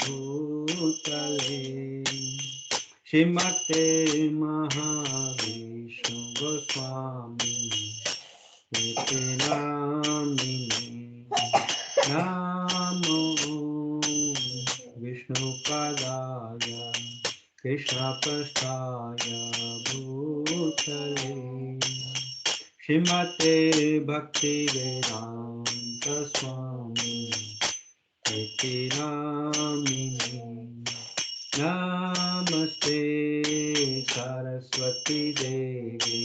भूतले श्रीमते महाविष्णु गोस्वामी इति नामिने नमो विष्णुपदाय कृष्णपृष्ठाय भूतले श्रीमते भक्तिवेदान्त स्वामी इति नामिने नमस्ते सरस्वती देवी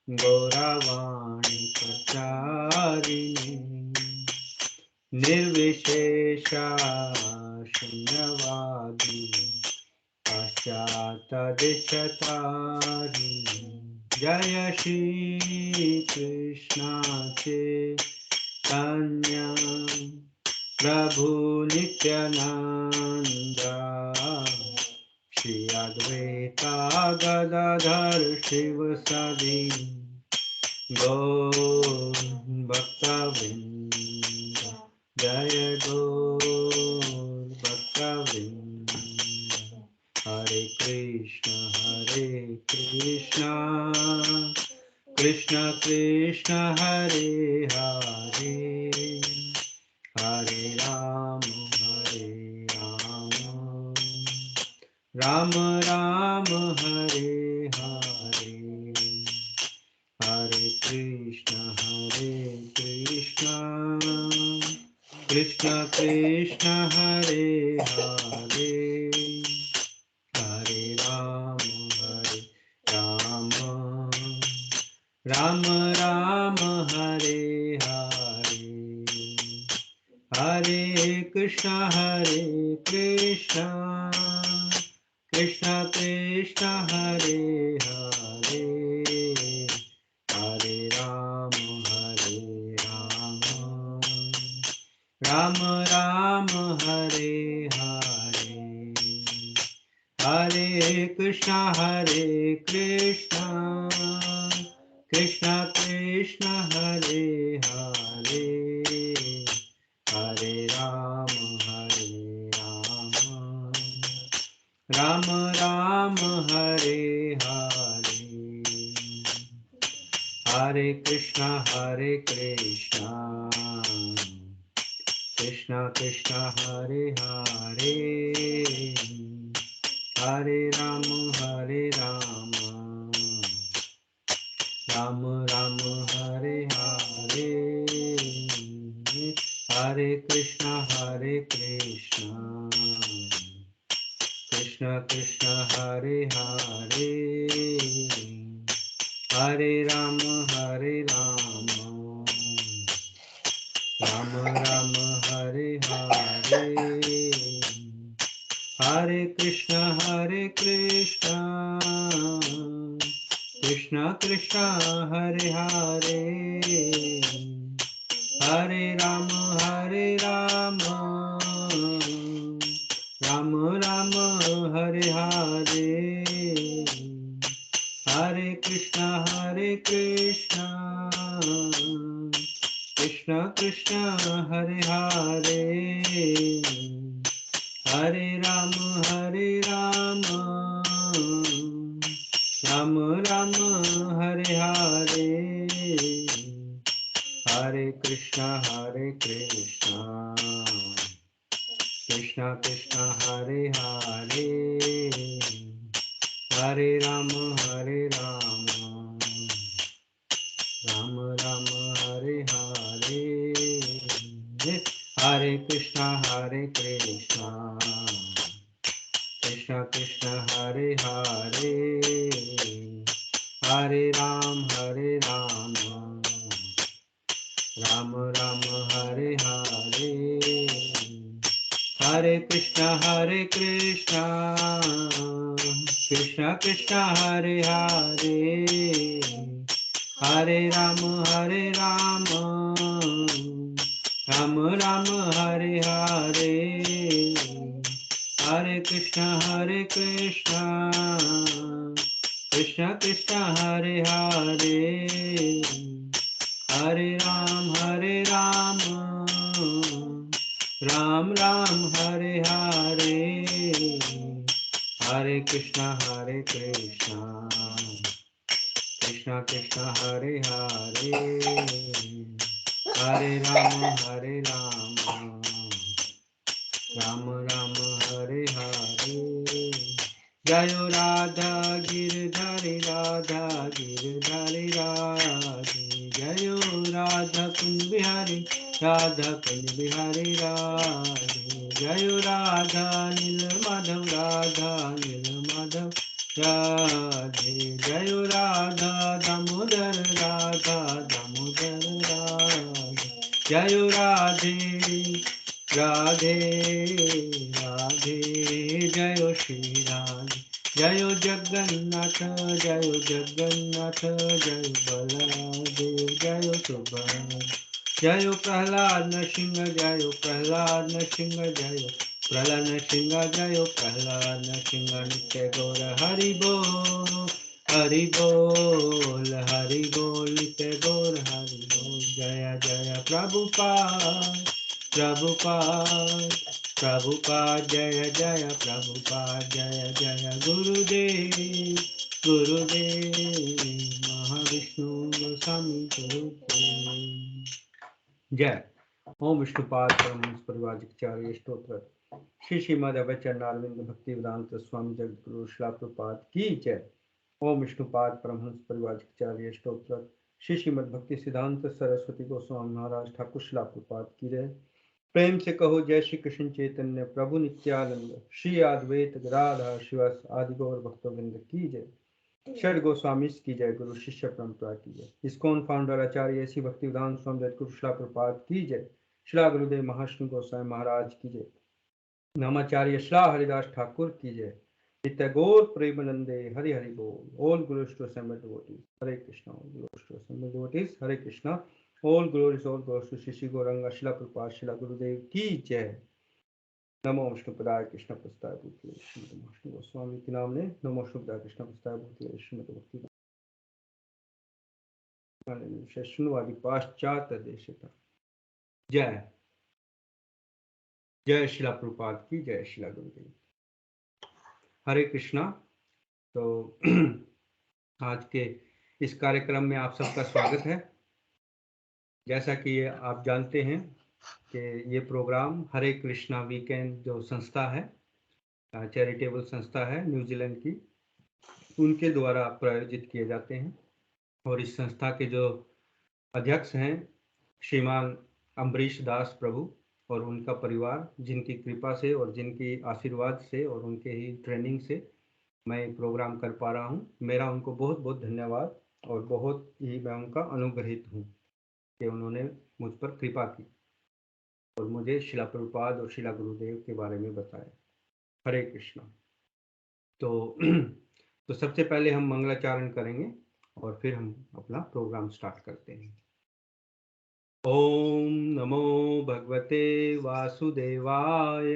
गौरवाणी प्रचारिणे निर्विशेषा शून्यवादी पाश्चात्यदेशतारिणे जय श्री कृष्ण चैतन्य प्रभु नित्यानंद श्री अद्वैता गदाधर शिवसदि गौर भक्तवृंद जय गौर भक्तवृंद हरे कृष्ण कृष्ण कृष्ण हरे हरे हरे राम राम राम हरे हरे हरे कृष्ण कृष्ण कृष्ण हरे हरे हरे राम राम राम हरे हरे हरे कृष्ण कृष्ण कृष्ण हरे हरे हरे राम राम राम हरे हरे हरे कृष्ण कृष्ण कृष्ण हरे हरे हरे राम राम राम हरे हरे हरे कृष्ण कृष्ण कृष्ण हरे हरे हरे राम राम राम हरे हरे हरे कृष्ण कृष्ण कृष्ण हरे हरे हरे राम राम राम हरे हरे हरे कृष्ण कृष्ण कृष्ण हरे हरे हरे राम राम राम हरे हरे हरे कृष्ण कृष्ण कृष्ण हरे हरे हरे राम राम राम हरे हरे हरे कृष्ण कृष्ण कृष्ण हरे हरे हरे राम राम राम हरे हरे हरे कृष्ण कृष्ण कृष्ण हरे हरे हरे राम राम राम हरे हरे हरे कृष्ण कृष्ण कृष्ण हरे हरे हरे राम राम राम हरे हरे हरे कृष्ण कृष्ण कृष्ण हरे हरे हरे राम राम राम हरे हरे, हरे कृष्णा कृष्णा कृष्णा हरे हरे, हरे राम राम राम हरे हरे। जय राधा गिरधारी राधे, जय राधा कुंज बिहारी राधे, जय राधा नील माधव राधे, जय राधा दामोदर राधे, जय राधे राधे, जय श्री राधे, जय जगन्नाथ जय बलदेव जय सुभद्रा, जय प्रहलाद नृसिंह जय प्रहलाद नृसिंह, नित्य गौर हरि बोल नित्य गौर हरि बोल। जय जय प्रभुपाद जय जय प्रभुपाद, जय गुरुदेव महाविष्णु गोस्वामी गुरुदेव। जय ओम विष्णुपाद परमहंस परिव्राजकाचार्य स्तोत्र श्री श्रीमद् अवैतचरणारविंद भक्ति वेदांत स्वामी जगद्गुरु श्रील प्रभुपाद की जय। ओम विष्णुपाद परमहंस परिव्राजकाचार्य स्तोत्र श्री श्रीमद् भक्ति सिद्धांत सरस्वती गोस्वामी महाराज ठाकुर श्रील प्रभुपाद की जय। प्रेम से कहो जय श्री कृष्ण चैतन्य प्रभु नित्यानंद श्री अद्वैत गदाधर शिवास आदि गौर भक्तों की जय। षड गोस्वामी की जय। गुरु शिष्य परंपरा की जय। इस्कॉन फाउंडर आचार्य श्री भक्ति वेदांत स्वामी जगद्गुरु श्रील प्रभुपाद की जय। श्रील गुरुदेव महाश्री गोस्वामी महाराज की जय। नामाचार्य श्रील हरिदास ठाकुर की जय। नित्य गौर प्रेमानंदे हरि हरि बोल। All glories to assembled devotees Hare Krishna. All glories to assembled devotees Hare Krishna. All glories to Shri Gauranga Srila Prabhupada Srila Gurudev की जय। नमो विष्णुपदाय कृष्ण प्रस्ताय भूतले श्रीमद् विष्णु गोस्वामी के नाम ने नमो विष्णुपदाय कृष्ण प्रस्ताय भूतले श्रीमद् भक्ति शैष्णवादि पाश्चात्य देश था। जय जय श्रील प्रभुपाद की जय। श्रील गुरुदेव हरे कृष्णा। तो आज के इस कार्यक्रम में आप सबका स्वागत है। जैसा कि आप जानते हैं कि ये प्रोग्राम हरे कृष्णा वीकेंड जो संस्था है, चैरिटेबल संस्था है न्यूजीलैंड की, उनके द्वारा प्रायोजित किए जाते हैं। और इस संस्था के जो अध्यक्ष हैं श्रीमान अम्बरीश दास प्रभु और उनका परिवार, जिनकी कृपा से और जिनकी आशीर्वाद से और उनके ही ट्रेनिंग से मैं प्रोग्राम कर पा रहा हूँ। मेरा उनको बहुत बहुत धन्यवाद और बहुत ही मैं उनका अनुग्रहित हूँ कि उन्होंने मुझ पर कृपा की और मुझे श्रील प्रभुपाद और श्रील गुरुदेव के बारे में बताया। हरे कृष्णा। तो सबसे पहले हम मंगलाचरण करेंगे और फिर हम अपना प्रोग्राम स्टार्ट करते हैं। ओम नमो भगवते वासुदेवाय।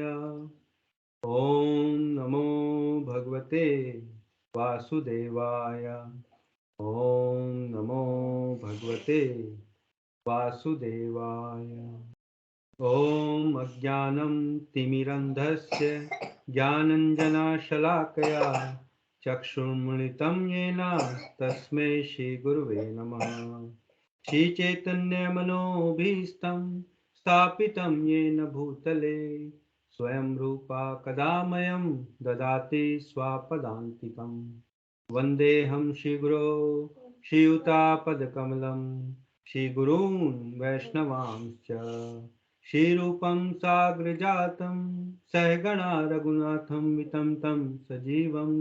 ओम नमो भगवते वासुदेवाय। ओम नमो भगवते वासुदेवाय। ओम अज्ञानं तिमिरन्धस्य ज्ञानञ्जनशलाकया चक्षुर्मृतं येन तस्मै श्रीगुरुवे नमः। श्रीचैतन्यमनोभीष्टं स्थापितं येन भूतले स्वयं रूपा कदा मह्यं ददाति स्वापदान्तिकं। वन्देऽहं श्रीगुरो श्रीयुतापदकमलं श्रीगुरून् वैष्णवांश्च श्रीरूपं साग्रजातं सहगणा रघुनाथं वितं तं सजीवं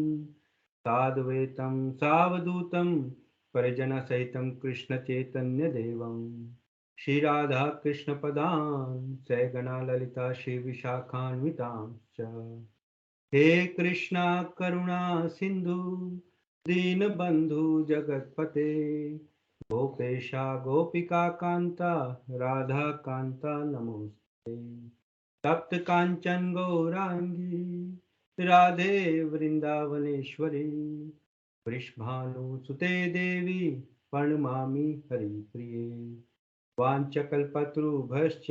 साद्वैतं सावधूतं परिजनसहितं कृष्णचैतन्यदेवं श्रीराधा कृष्णपदान् सहगणा ललिता श्रीविशाखान्वितांश्च। हे कृष्णा करुणा सिंधु दीनबंधु जगतपते गोपेशा गोपिका कांता राधा कांता नमोस्ते। तप्त कांचन गौरांगी राधे वृंदावनेश्वरी वृषभानुसुते देवी प्रणमामि हरिप्रिये। वाञ्छकल्पतरुभ्यश्च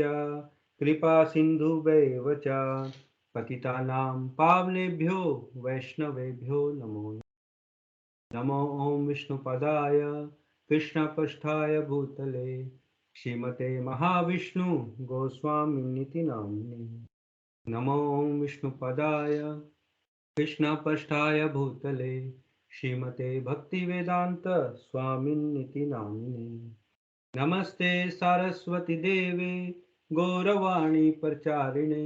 कृपा सिन्धुभ्येव च पतितानां पावनेभ्यो वैष्णवेभ्यो नमो नमो। ओम विष्णुपदाय कृष्णपृष्ठाय भूतले श्रीमते महाविष्णु गोस्वामिनिति नामिने। नमो ओम विष्णुपदाय कृष्णपृष्ठाय भूतले श्रीमते भक्तिवेदांत स्वामिनिति नामिने। नमस्ते सारस्वती देवे गौरवाणी प्रचारिणे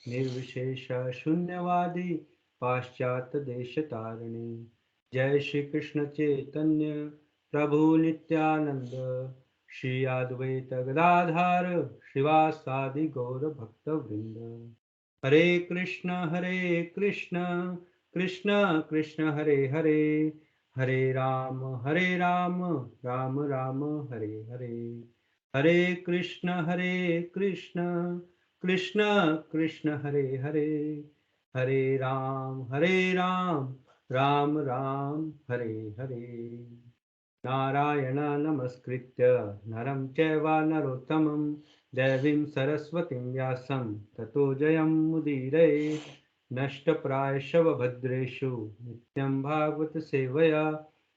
निर्विशेष शून्यवादी पाश्चात्य देश तारिणे। जय श्री कृष्ण चैतन्य प्रभु नित्यानंद श्री अद्वैत गदाधर श्रीवासादि गौर भक्त वृंद। हरे कृष्ण कृष्ण कृष्ण हरे हरे, हरे राम राम राम हरे हरे। हरे कृष्ण कृष्ण कृष्ण हरे हरे, हरे राम राम राम हरे हरे। नारायण नमस्कृत्य नरं चैव नरोत्तमं देवीं सरस्वतीं व्यासं ततो जयमुदीरये। नष्टप्रायशवभद्रेषु नित्यं भागवत सेवया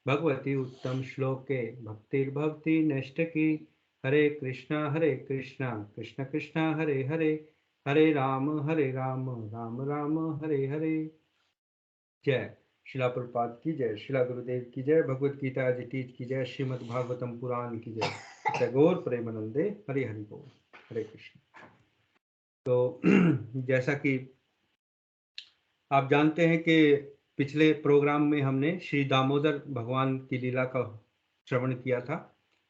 भगवती उत्तम श्लोके भक्तिर्भवति नैष्ठिकी। हरे कृष्णा कृष्ण कृष्ण हरे हरे, हरे राम राम राम हरे हरे। जय शिला प्रभुपाद की जय, शिला गुरुदेव की जय, भगवत गीता जी टीच की जय, श्रीमद् भागवतम पुराण की जय। टैगोर प्रेमानंदे हरि हरि बोल। हरे कृष्ण। तो जैसा कि आप जानते हैं कि पिछले प्रोग्राम में हमने श्री दामोदर भगवान की लीला का श्रवण किया था,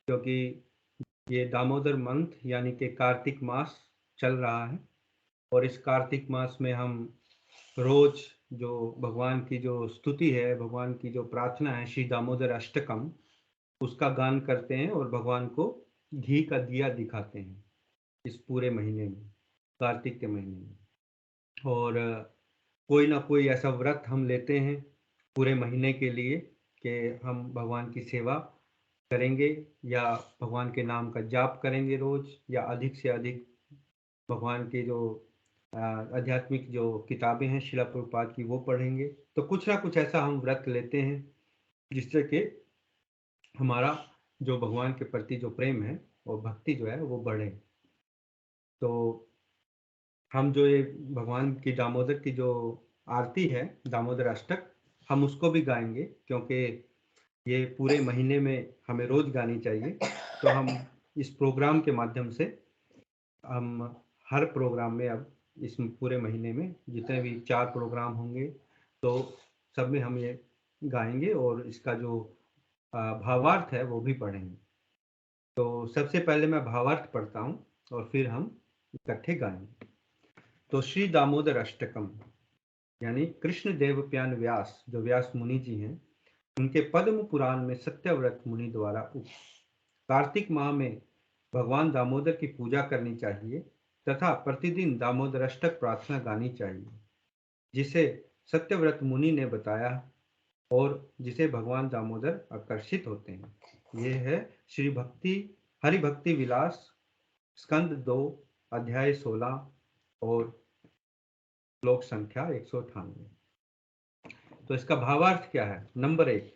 क्योंकि ये दामोदर मंथ यानी कि कार्तिक मास चल रहा है और इस कार्तिक मास में हम रोज जो भगवान की जो स्तुति है, भगवान की जो प्रार्थना है, श्री दामोदर अष्टकम, उसका गान करते हैं और भगवान को घी का दिया दिखाते हैं इस पूरे महीने में, कार्तिक के महीने में। और कोई ना कोई ऐसा व्रत हम लेते हैं पूरे महीने के लिए कि हम भगवान की सेवा करेंगे या भगवान के नाम का जाप करेंगे रोज, या अधिक से अधिक भगवान के जो आध्यात्मिक जो किताबें हैं शिला प्रभुपाद की वो पढ़ेंगे। तो कुछ ना कुछ ऐसा हम व्रत लेते हैं जिससे कि हमारा जो भगवान के प्रति जो प्रेम है और भक्ति जो है वो बढ़े। तो हम जो ये भगवान की दामोदर की जो आरती है, दामोदर अष्टक, हम उसको भी गाएंगे, क्योंकि ये पूरे महीने में हमें रोज गानी चाहिए। तो हम इस प्रोग्राम के माध्यम से हम हर प्रोग्राम में, अब इस पूरे महीने में जितने भी 4 प्रोग्राम होंगे तो सब में हम ये गाएंगे और इसका जो भावार्थ है वो भी पढ़ेंगे। तो सबसे पहले मैं भावार्थ पढ़ता हूँ और फिर हम इकट्ठे गाएंगे। तो श्री दामोदर अष्टकम यानी कृष्ण देवप्यान व्यास, जो व्यास मुनि जी हैं, उनके पद्म पुराण में सत्यव्रत मुनि द्वारा कार्तिक माह में भगवान दामोदर की पूजा करनी चाहिए तथा प्रतिदिन दामोदर अष्टक प्रार्थना गानी चाहिए, जिसे सत्यव्रत मुनि ने बताया और जिसे भगवान दामोदर आकर्षित होते हैं। ये है श्री भक्ति हरि भक्ति विलास स्कंद 2 अध्याय 16 और श्लोक संख्या 198। तो इसका भावार्थ क्या है? नंबर 1,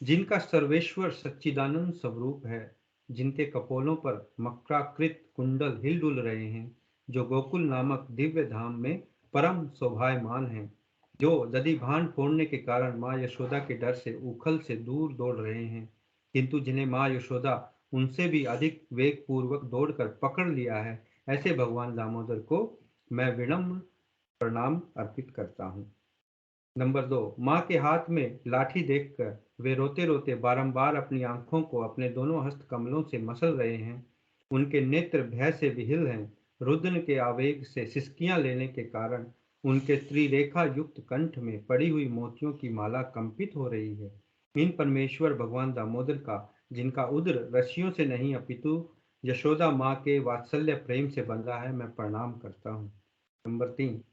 जिनका सर्वेश्वर सच्चिदानंद स्वरूप है, जिनके कपोलों पर मकराकृत कुंडल हिलडुल रहे हैं, जो गोकुल नामक दिव्य धाम में परम शोभायमान हैं, जो दधिभांड फोड़ने के कारण माँ यशोदा के डर से उखल से दूर दौड़ रहे हैं, किंतु जिन्हें माँ यशोदा उनसे भी अधिक वेग पूर्वक दौड़कर पकड़ लिया है, ऐसे भगवान दामोदर को मैं विनम्र प्रणाम अर्पित करता हूँ। नंबर 2, माँ के हाथ में लाठी देखकर वे रोते रोते बारंबार अपनी आंखों को अपने दोनों हस्त कमलों से मसल रहे हैं। उनके नेत्र भय से विहिल हैं। रुद्र के आवेग से सिसकियां लेने के कारण उनके त्रिरेखा युक्त कंठ में पड़ी हुई मोतियों की माला कंपित हो रही है। इन परमेश्वर भगवान दामोदर का, जिनका उदर रस्सियों से नहीं अपितु यशोदा माँ के वात्सल्य प्रेम से बंधा है, मैं प्रणाम करता हूँ। नंबर 3,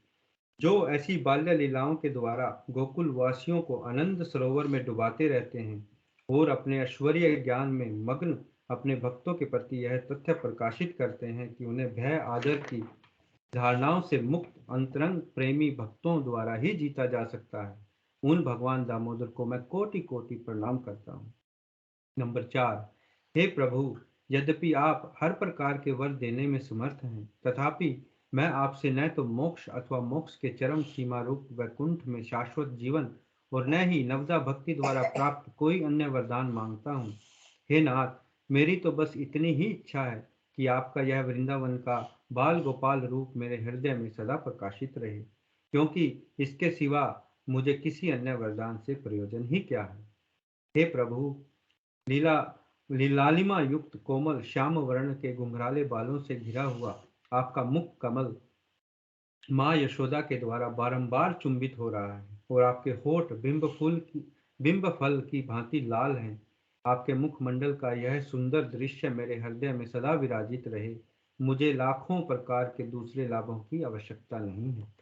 जो ऐसी बाल्य लीलाओं के द्वारा गोकुल वासियों को आनंद सरोवर में डुबाते रहते हैं और अपने ऐश्वर्य ज्ञान में मग्न अपने भक्तों के प्रति यह तथ्य प्रकाशित करते हैं कि उन्हें भय आदर की धारणाओं से मुक्त अंतरंग प्रेमी भक्तों द्वारा ही जीता जा सकता है। उन भगवान दामोदर को मैं कोटि कोटि प्रणाम करता हूँ। नंबर 4, हे प्रभु, यद्यपि आप हर प्रकार के वर देने में समर्थ हैं, तथापि मैं आपसे न तो मोक्ष अथवा मोक्ष के चरम सीमा रूप वैकुंठ में शाश्वत जीवन और न ही नवदा भक्ति द्वारा प्राप्त कोई अन्य वरदान मांगता हूँ। हे नाथ, मेरी तो बस इतनी ही इच्छा है कि आपका यह वृंदावन का बाल गोपाल रूप मेरे हृदय में सदा प्रकाशित रहे, क्योंकि इसके सिवा मुझे किसी अन्य वरदान से प्रयोजन ही क्या है। हे प्रभु, लीला लीलालिमा युक्त कोमल श्याम वर्ण के घुंघराले बालों से घिरा हुआ आपका मुख कमल माँ यशोदा के द्वारा बारंबार चुंबित हो रहा है और आपके होठ बिंब फल की भांति लाल हैं। आपके मुखमंडल का यह सुंदर दृश्य मेरे हृदय में सदा विराजित रहे। मुझे लाखों प्रकार के दूसरे लाभों की आवश्यकता नहीं है।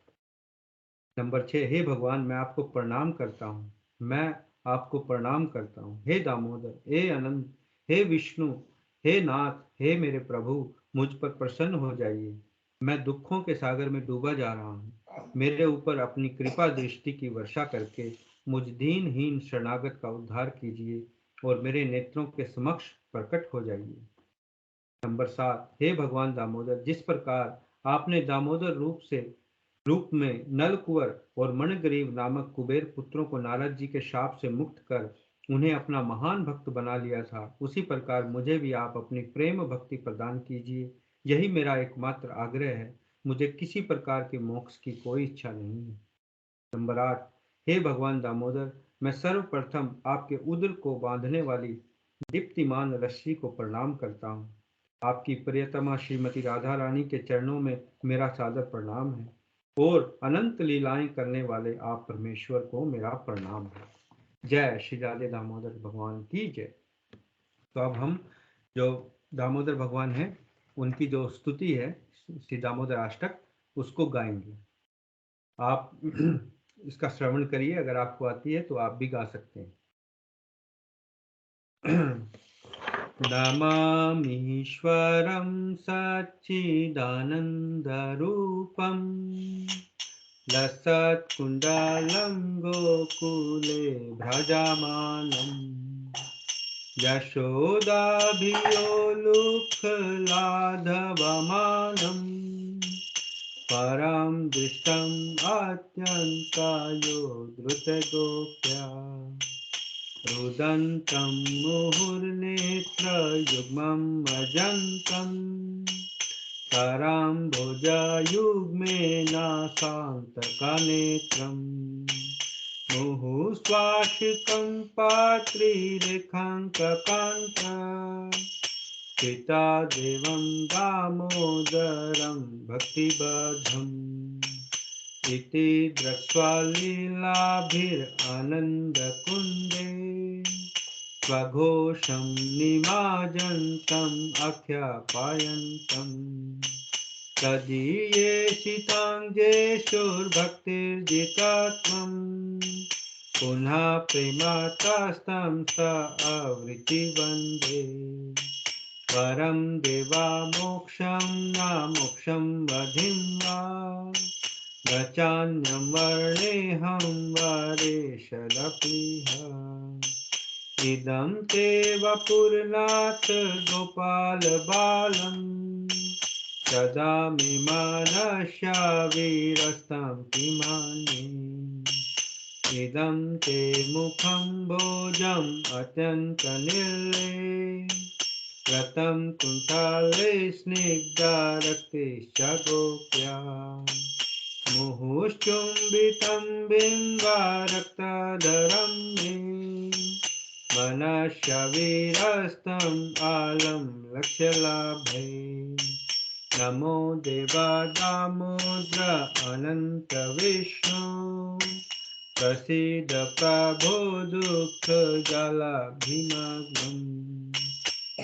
नंबर 6, हे भगवान, मैं आपको प्रणाम करता हूँ। मैं आपको प्रणाम करता हूँ। हे दामोदर, हे अनंत, हे विष्णु, हे नाथ, हे मेरे प्रभु, मुझ पर प्रसन्न हो जाइए। मैं दुखों के सागर में डूबा जा रहा हूँ। मेरे ऊपर अपनी कृपा दृष्टि की वर्षा करके मुझ दीनहीन शरणागत का उद्धार कीजिए और मेरे नेत्रों के समक्ष प्रकट हो जाइए। नंबर 7, हे भगवान दामोदर, जिस प्रकार आपने दामोदर रूप में नलकुवर और मणिग्रीव नामक कुबेर पुत्रों को नारद जी के शाप से मुक्त कर उन्हें अपना महान भक्त बना लिया था, उसी प्रकार मुझे भी आप अपनी प्रेम भक्ति प्रदान कीजिए। यही मेरा एकमात्र आग्रह है। मुझे किसी प्रकार के मोक्ष की कोई इच्छा नहीं है। नंबर 8, हे भगवान दामोदर, मैं सर्वप्रथम आपके उदर को बांधने वाली दीप्तिमान रस्सी को प्रणाम करता हूँ। आपकी प्रियतमा श्रीमती राधा रानी के चरणों में मेरा सादर प्रणाम है और अनंत लीलाएं करने वाले आप परमेश्वर को मेरा प्रणाम है। जय श्री राधे दामोदर भगवान की जय। तो अब हम जो दामोदर भगवान हैं उनकी जो स्तुति है श्री दामोदर अष्टक उसको गाएंगे। आप इसका श्रवण करिए, अगर आपको आती है तो आप भी गा सकते हैं। नमामीश्वरं सच्चिदानन्दरूपं लसत्कुण्डलं गोकुले भ्रजमानं यशोदाभियोलुखलाधवमानं परं दृष्टम् अत्यन्तायो द्रुतगोप्या रुदन्तं मुहुर्नेत्रयुग्मं अजन्तं कराम्बुजयुग्मेन शान्तकनेत्रम् मुहुस्वाशिकं पात्रीरेखाङ्ककान्त पितादेवं दामोदरं भक्तिबद्धम् इति दृष्ट्वा लीलाभिरानन्दकुन्दे स्वघोषं निमाजन्तम् आख्यापायन्तम् तदीयेषिताङ्गेषुर्भक्तिर्जितात्वं पुनः प्रेमातास्तं स आवृत्तिवन्दे परं देवा मोक्षं न मोक्षं वधिं वा गचान्यं वर्णेऽहं वरेशदपीह इदं ते वपुरनाथ गोपाल बालं सदा मे मनस्या वीरस्तं किमानि इदं ते मुखं भोजम् अत्यन्तनिर्ले रतं कुण्ठाले स्निग्धारक्तिश्च गोप्या मुहुश्चुम्बितं बिम्बारक्तधरं मे मनश्शवीरस्तम् आलं लक्ष्यलाभे नमो देवा दामोदर अनंत विष्णु प्रसीद प्रभो दुःखजलाभिमग्नम्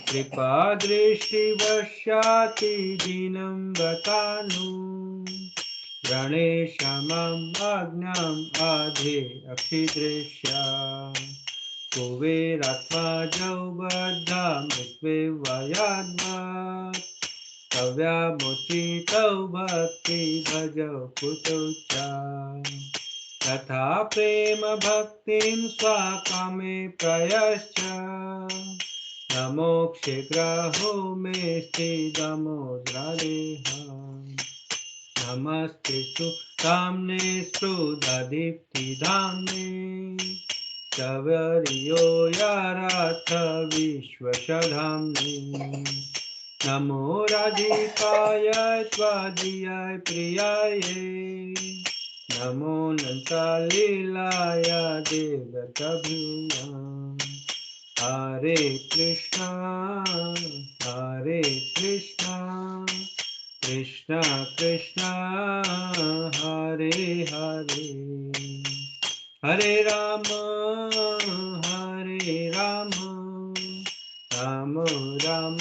कृपा दृष्टिवशाति दीनं गतानु गणेशमम् आज्ञाम् आधे अक्षिदृश्या कुबेरात्मजौ बद्धा मृत्वे वयाद्वा कव्यामुचितौ भक्ति भजौ कुतौ च तथा प्रेम भक्तिं स्वाकामे प्रयश्च न मोक्षे ग्रहो मे स्थितमोद्रादेह नमस्ते सुकाम्ने स्पृददीप्तिधाम्ने शबर्यो याराथ विश्वसधाम्ने नमो राधिकाय त्वदीयाय प्रियाय नमो नन्तालीलाय देवतभ्यूयाम् हरे कृष्णा कृष्णा कृष्णा हरे हरे हरे राम राम राम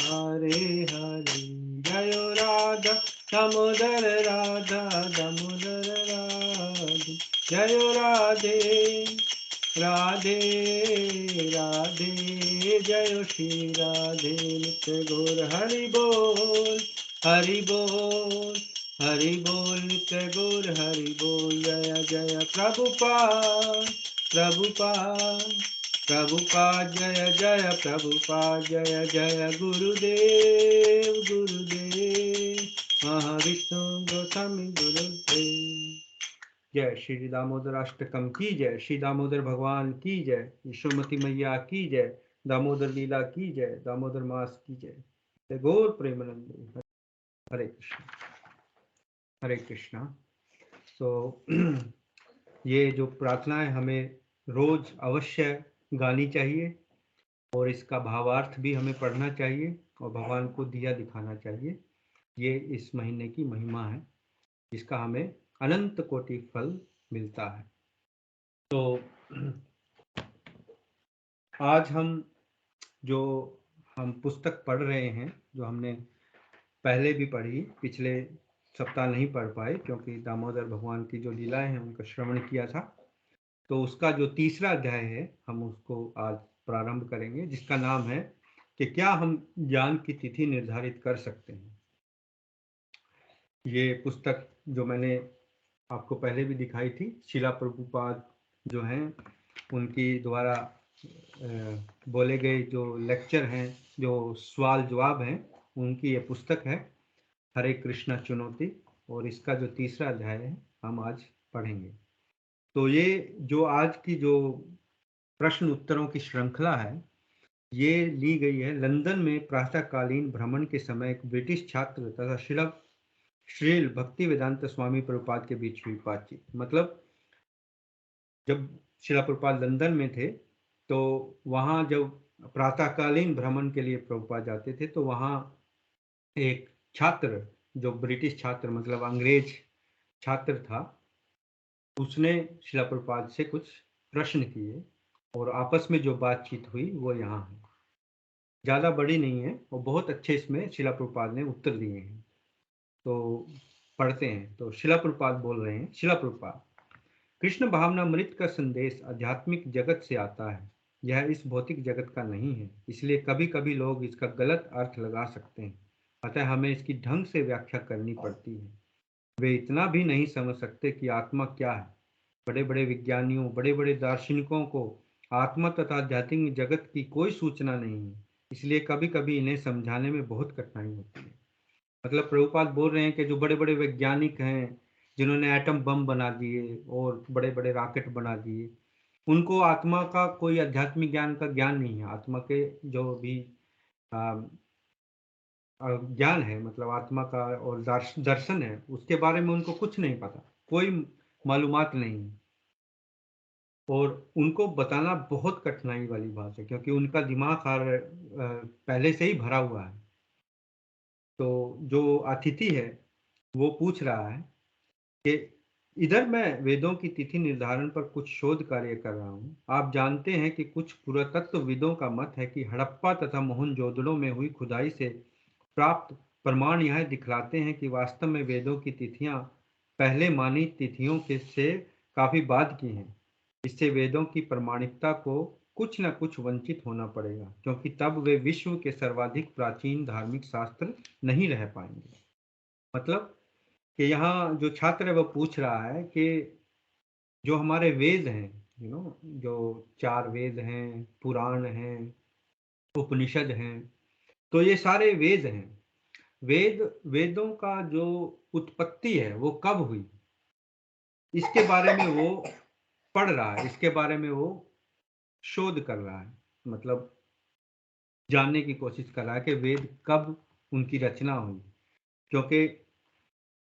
हरे हरे जय राधा दामोदर राधा दामोदर राधे जय राधे राधे राधे जय श्री राधे नित्य गौर हरि बोल नित्य गौर हरि बोल जय जय प्रभुपाद जय जय प्रभुपाद जय जय गुरुदेव महाविष्णु गोस्वामी गुरुदेव। जय श्री दामोदर अष्टकम की जय, श्री दामोदर भगवान की जय, यशोमती मैया की जय, दामोदर लीला की जय, दामोदर मास की जय। गौर प्रेमानंद। हरे कृष्णा। तो ये जो प्रार्थनाएं हमें रोज अवश्य गानी चाहिए और इसका भावार्थ भी हमें पढ़ना चाहिए और भगवान को दिया दिखाना चाहिए। ये इस महीने की महिमा है जिसका हमें अनंत कोटि फल मिलता है। तो आज हम पुस्तक पढ़ रहे हैं जो हमने पहले भी पढ़ी, पिछले सप्ताह नहीं पढ़ पाए क्योंकि दामोदर भगवान की जो लीलाएं हैं उनका श्रवण किया था। तो उसका जो तीसरा अध्याय है हम उसको आज प्रारंभ करेंगे, जिसका नाम है कि क्या हम ज्ञान की तिथि निर्धारित कर सकते हैं। ये पुस्तक जो मैंने आपको पहले भी दिखाई थी, शिला प्रभुपाद जो हैं उनकी द्वारा बोले गए जो लेक्चर हैं, जो सवाल जवाब हैं, उनकी ये पुस्तक है हरे कृष्णा चुनौती, और इसका जो तीसरा अध्याय है हम आज पढ़ेंगे। तो ये जो आज की जो प्रश्न उत्तरों की श्रृंखला है ये ली गई है लंदन में प्रातःकालीन भ्रमण के समय एक ब्रिटिश छात्र तथा श्रील भक्ति वेदांत स्वामी प्रभुपाद के बीच हुई बातचीत। मतलब जब शिला प्रभुपाद लंदन में थे तो वहाँ जब प्रातःकालीन भ्रमण के लिए प्रभुपाद जाते थे तो वहाँ एक छात्र, जो ब्रिटिश छात्र मतलब अंग्रेज छात्र था, उसने शिला प्रभुपाद से कुछ प्रश्न किए और आपस में जो बातचीत हुई वो यहाँ है। ज़्यादा बड़ी नहीं है और बहुत अच्छे इसमें शिला प्रभुपाद ने उत्तर दिए हैं। तो पढ़ते हैं। तो शिला प्रभुपाद बोल रहे हैं। शिला प्रभुपाद, कृष्ण भावनामृत का संदेश आध्यात्मिक जगत से आता है, यह इस भौतिक जगत का नहीं है, इसलिए कभी कभी लोग इसका गलत अर्थ लगा सकते हैं, अतः हमें इसकी ढंग से व्याख्या करनी पड़ती है। वे इतना भी नहीं समझ सकते कि आत्मा क्या है। बड़े बड़े विज्ञानियों, बड़े बड़े दार्शनिकों को आत्मा तथा आध्यात्मिक जगत की कोई सूचना नहीं है, इसलिए कभी कभी इन्हें समझाने में बहुत कठिनाई होती है। मतलब प्रभुपाद बोल रहे हैं कि जो बड़े बड़े वैज्ञानिक हैं जिन्होंने एटम बम बना दिए और बड़े बड़े रॉकेट बना दिए, उनको आत्मा का कोई आध्यात्मिक ज्ञान का ज्ञान नहीं है। आत्मा के जो भी ज्ञान है, मतलब आत्मा का और दर्शन है, उसके बारे में उनको कुछ नहीं पता, कोई मालूमात नहीं है और उनको बताना बहुत कठिनाई वाली बात है क्योंकि उनका दिमाग पहले से ही भरा हुआ है। तो जो अतिथि है वो पूछ रहा है कि इधर मैं वेदों की तिथि निर्धारण पर कुछ शोध कार्य कर रहा हूँ। आप जानते हैं कि कुछ पुरातत्वविदों का मत है कि हड़प्पा तथा मोहनजोदड़ो में हुई खुदाई से प्राप्त प्रमाण यह दिखलाते हैं कि वास्तव में वेदों की तिथियां पहले मानी तिथियों के से काफी बाद की हैं। इससे वेदों की प्रामाणिकता को कुछ न कुछ वंचित होना पड़ेगा, क्योंकि तब वे विश्व के सर्वाधिक प्राचीन धार्मिक शास्त्र नहीं रह पाएंगे। मतलब कि यहाँ जो छात्र है वो पूछ रहा है कि जो हमारे वेद हैं, जो 4 वेद हैं, पुराण हैं, उपनिषद हैं, तो ये सारे वेद हैं। वेदों का जो उत्पत्ति है वो कब हुई, इसके बारे में वो पढ़ रहा है, इसके बारे में वो शोध कर रहा है, मतलब जानने की कोशिश कर रहा है कि वेद कब उनकी रचना हुई। क्योंकि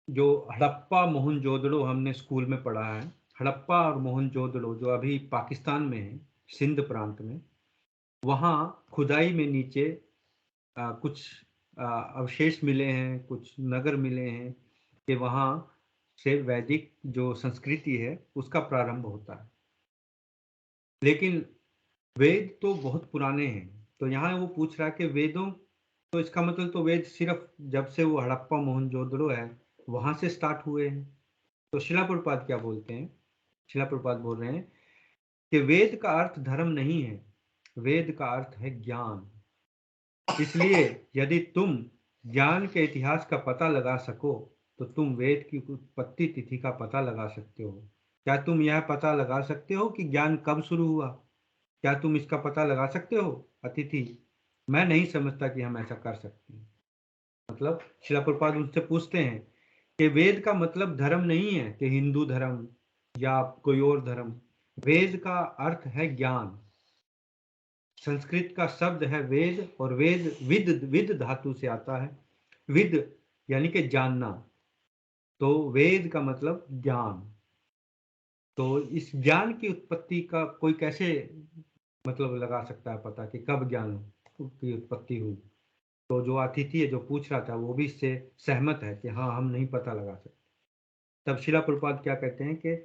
जो हड़प्पा मोहनजोदड़ो हमने स्कूल में पढ़ा है, हड़प्पा और मोहनजोदड़ो जो अभी पाकिस्तान में है, सिंध प्रांत में, वहाँ खुदाई में नीचे कुछ अवशेष मिले हैं, कुछ नगर मिले हैं कि वहाँ से वैदिक जो संस्कृति है उसका प्रारंभ होता है। लेकिन वेद तो बहुत पुराने हैं, तो यहाँ वो पूछ रहा है कि वेदों, तो इसका मतलब तो वेद सिर्फ जब से वो हड़प्पा मोहनजोदड़ो है वहां से स्टार्ट हुए हैं। तो शिला प्रभुपाद क्या बोलते हैं? शिला प्रभुपाद बोल रहे हैं कि वेद का अर्थ धर्म नहीं है, वेद का अर्थ है ज्ञान। इसलिए यदि तुम ज्ञान के इतिहास का पता लगा सको तो तुम वेद की उत्पत्ति तिथि का पता लगा सकते हो। क्या तुम यह पता लगा सकते हो कि ज्ञान कब शुरू हुआ? क्या तुम इसका पता लगा सकते हो अतिथि? मैं नहीं समझता कि हम ऐसा कर सकते हैं। मतलब शिला प्रभुपाद उनसे पूछते हैं कि वेद का मतलब धर्म नहीं है कि हिंदू धर्म या कोई और धर्म। वेद का अर्थ है ज्ञान। संस्कृत का शब्द है वेद, और वेद विद विद धातु से आता है। विद यानी कि जानना, तो वेद का मतलब ज्ञान। तो इस ज्ञान की उत्पत्ति का कोई कैसे मतलब लगा सकता है पता कि कब ज्ञान की उत्पत्ति हुई? तो जो अतिथि है जो पूछ रहा था वो भी इससे सहमत है कि हाँ, हम नहीं पता लगा सकते। तब शिला प्रभुपाद क्या कहते हैं कि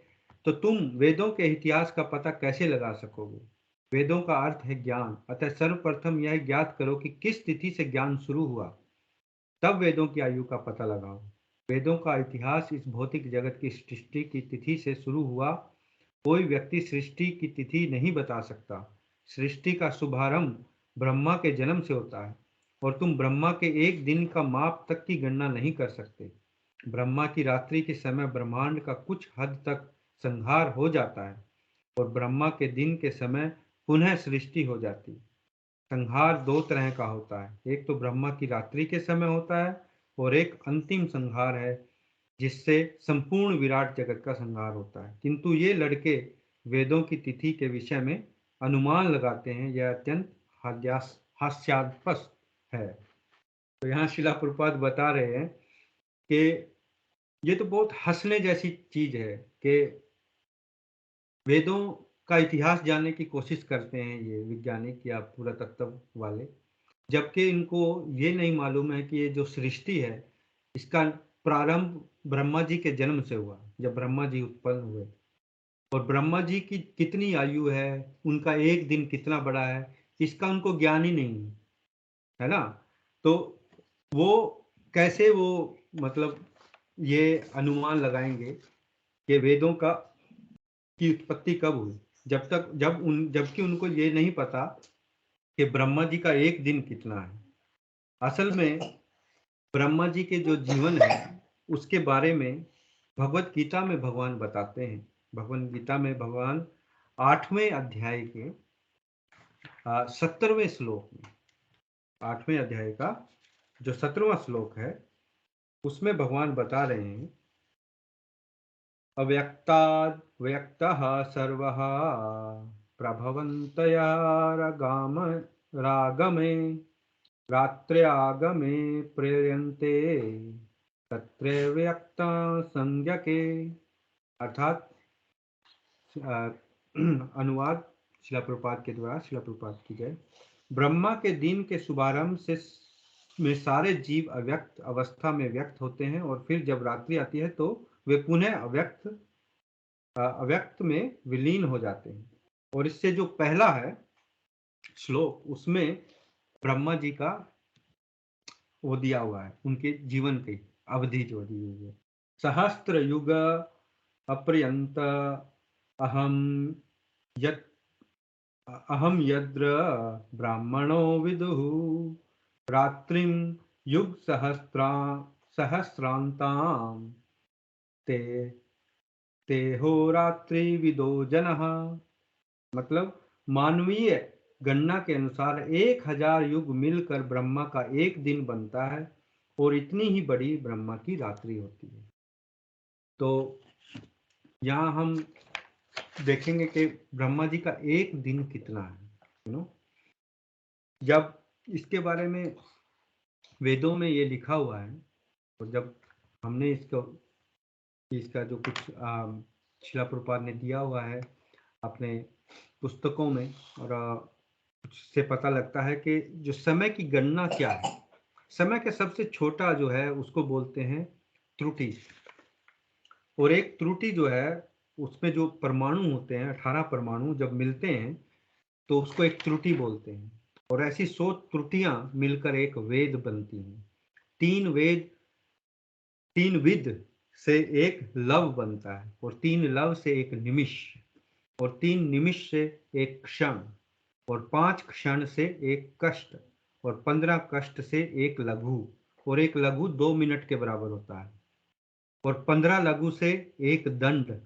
तो तुम वेदों के इतिहास का पता कैसे लगा सकोगे? वेदों का अर्थ है ज्ञान, अतः सर्वप्रथम यह ज्ञात करो कि किस तिथि से ज्ञान शुरू हुआ, तब वेदों की आयु का पता लगाओ। वेदों का इतिहास इस भौतिक जगत की सृष्टि की तिथि से शुरू हुआ। कोई व्यक्ति सृष्टि की तिथि नहीं बता सकता। सृष्टि का शुभारंभ ब्रह्मा के जन्म से होता है, और तुम ब्रह्मा के एक दिन का माप तक की गणना नहीं कर सकते। ब्रह्मा की रात्रि के समय ब्रह्मांड का कुछ हद तक संहार हो जाता है, और ब्रह्मा के दिन के समय पुनः सृष्टि हो जाती है। संहार 2 तरह का होता है, एक तो ब्रह्मा की रात्रि के समय होता है, और एक अंतिम संहार है जिससे संपूर्ण विराट जगत का संहार होता है। किंतु ये लड़के वेदों की तिथि के विषय में अनुमान लगाते हैं, यह अत्यंत हास्यास्पद है। तो यहाँ शिला प्रभुपाद बता रहे हैं कि ये तो बहुत हंसने जैसी चीज है कि वेदों का इतिहास जानने की कोशिश करते हैं ये वैज्ञानिक या पुरातत्व वाले, जबकि इनको ये नहीं मालूम है कि ये जो सृष्टि है इसका प्रारंभ ब्रह्मा जी के जन्म से हुआ, जब ब्रह्मा जी उत्पन्न हुए। और ब्रह्मा जी की कितनी आयु है, उनका एक दिन कितना बड़ा है, इसका उनको ज्ञान ही नहीं है ना। तो वो कैसे वो मतलब ये अनुमान लगाएंगे कि वेदों का की उत्पत्ति कब हुई, जबकि उनको ये नहीं पता कि ब्रह्मा जी का एक दिन कितना है। असल में ब्रह्मा जी के जो जीवन है उसके बारे में भगवत गीता में भगवान बताते हैं। भगवत गीता में भगवान 8वें अध्याय के 17वें श्लोक में, 8वें अध्याय का जो 17वां श्लोक है उसमें भगवान बता रहे हैं, अव्यक्ताद् व्यक्तः सर्वः प्रभवन्तया रागमे रात्र्यागमे प्रेरयन्ते तत्र व्यक्ता संज्ञके। अर्थात अनुवाद शिला प्रभुपाद के द्वारा, शिला प्रभुपाद की जय। ब्रह्मा के दिन के शुभारंभ से में सारे जीव अव्यक्त अवस्था में व्यक्त होते हैं, और फिर जब रात्रि आती है तो वे पुनः अव्यक्त में विलीन हो जाते हैं। और इससे जो पहला है श्लोक, उसमें ब्रह्मा जी का वो दिया हुआ है, उनके जीवन की अवधि जो दी हुई है। सहस्त्र युग अपर्यंत अहम यत् अहम यद्र ब्राह्मणो विदुः रात्रिं युग सहस्रांताम ते ते हो रात्रि विदो जनः। मतलब मानवीय गणना के अनुसार 1000 युग मिलकर ब्रह्मा का एक दिन बनता है और इतनी ही बड़ी ब्रह्मा की रात्रि होती है। तो यहाँ हम देखेंगे कि ब्रह्मा जी का एक दिन कितना है, जब इसके बारे में वेदों में ये लिखा हुआ है, और जब हमने इसका जो कुछ शिला प्रभुपाद ने दिया हुआ है अपने पुस्तकों में, और उससे पता लगता है कि जो समय की गणना क्या है, समय का सबसे छोटा जो है उसको बोलते हैं त्रुटि। और एक त्रुटि जो है उसमें जो परमाणु होते हैं 18 परमाणु जब मिलते हैं तो उसको एक त्रुटि बोलते हैं। और ऐसी 100 त्रुटियां मिलकर एक वेद बनती हैं। 3 विद से एक लव बनता है, और 3 लव से एक निमिष, और 3 निमिष से एक क्षण, और 5 क्षण से एक कष्ट, और 15 कष्ट से एक लघु, और एक लघु 2 मिनट के बराबर होता है, और 15 लघु से एक दंड,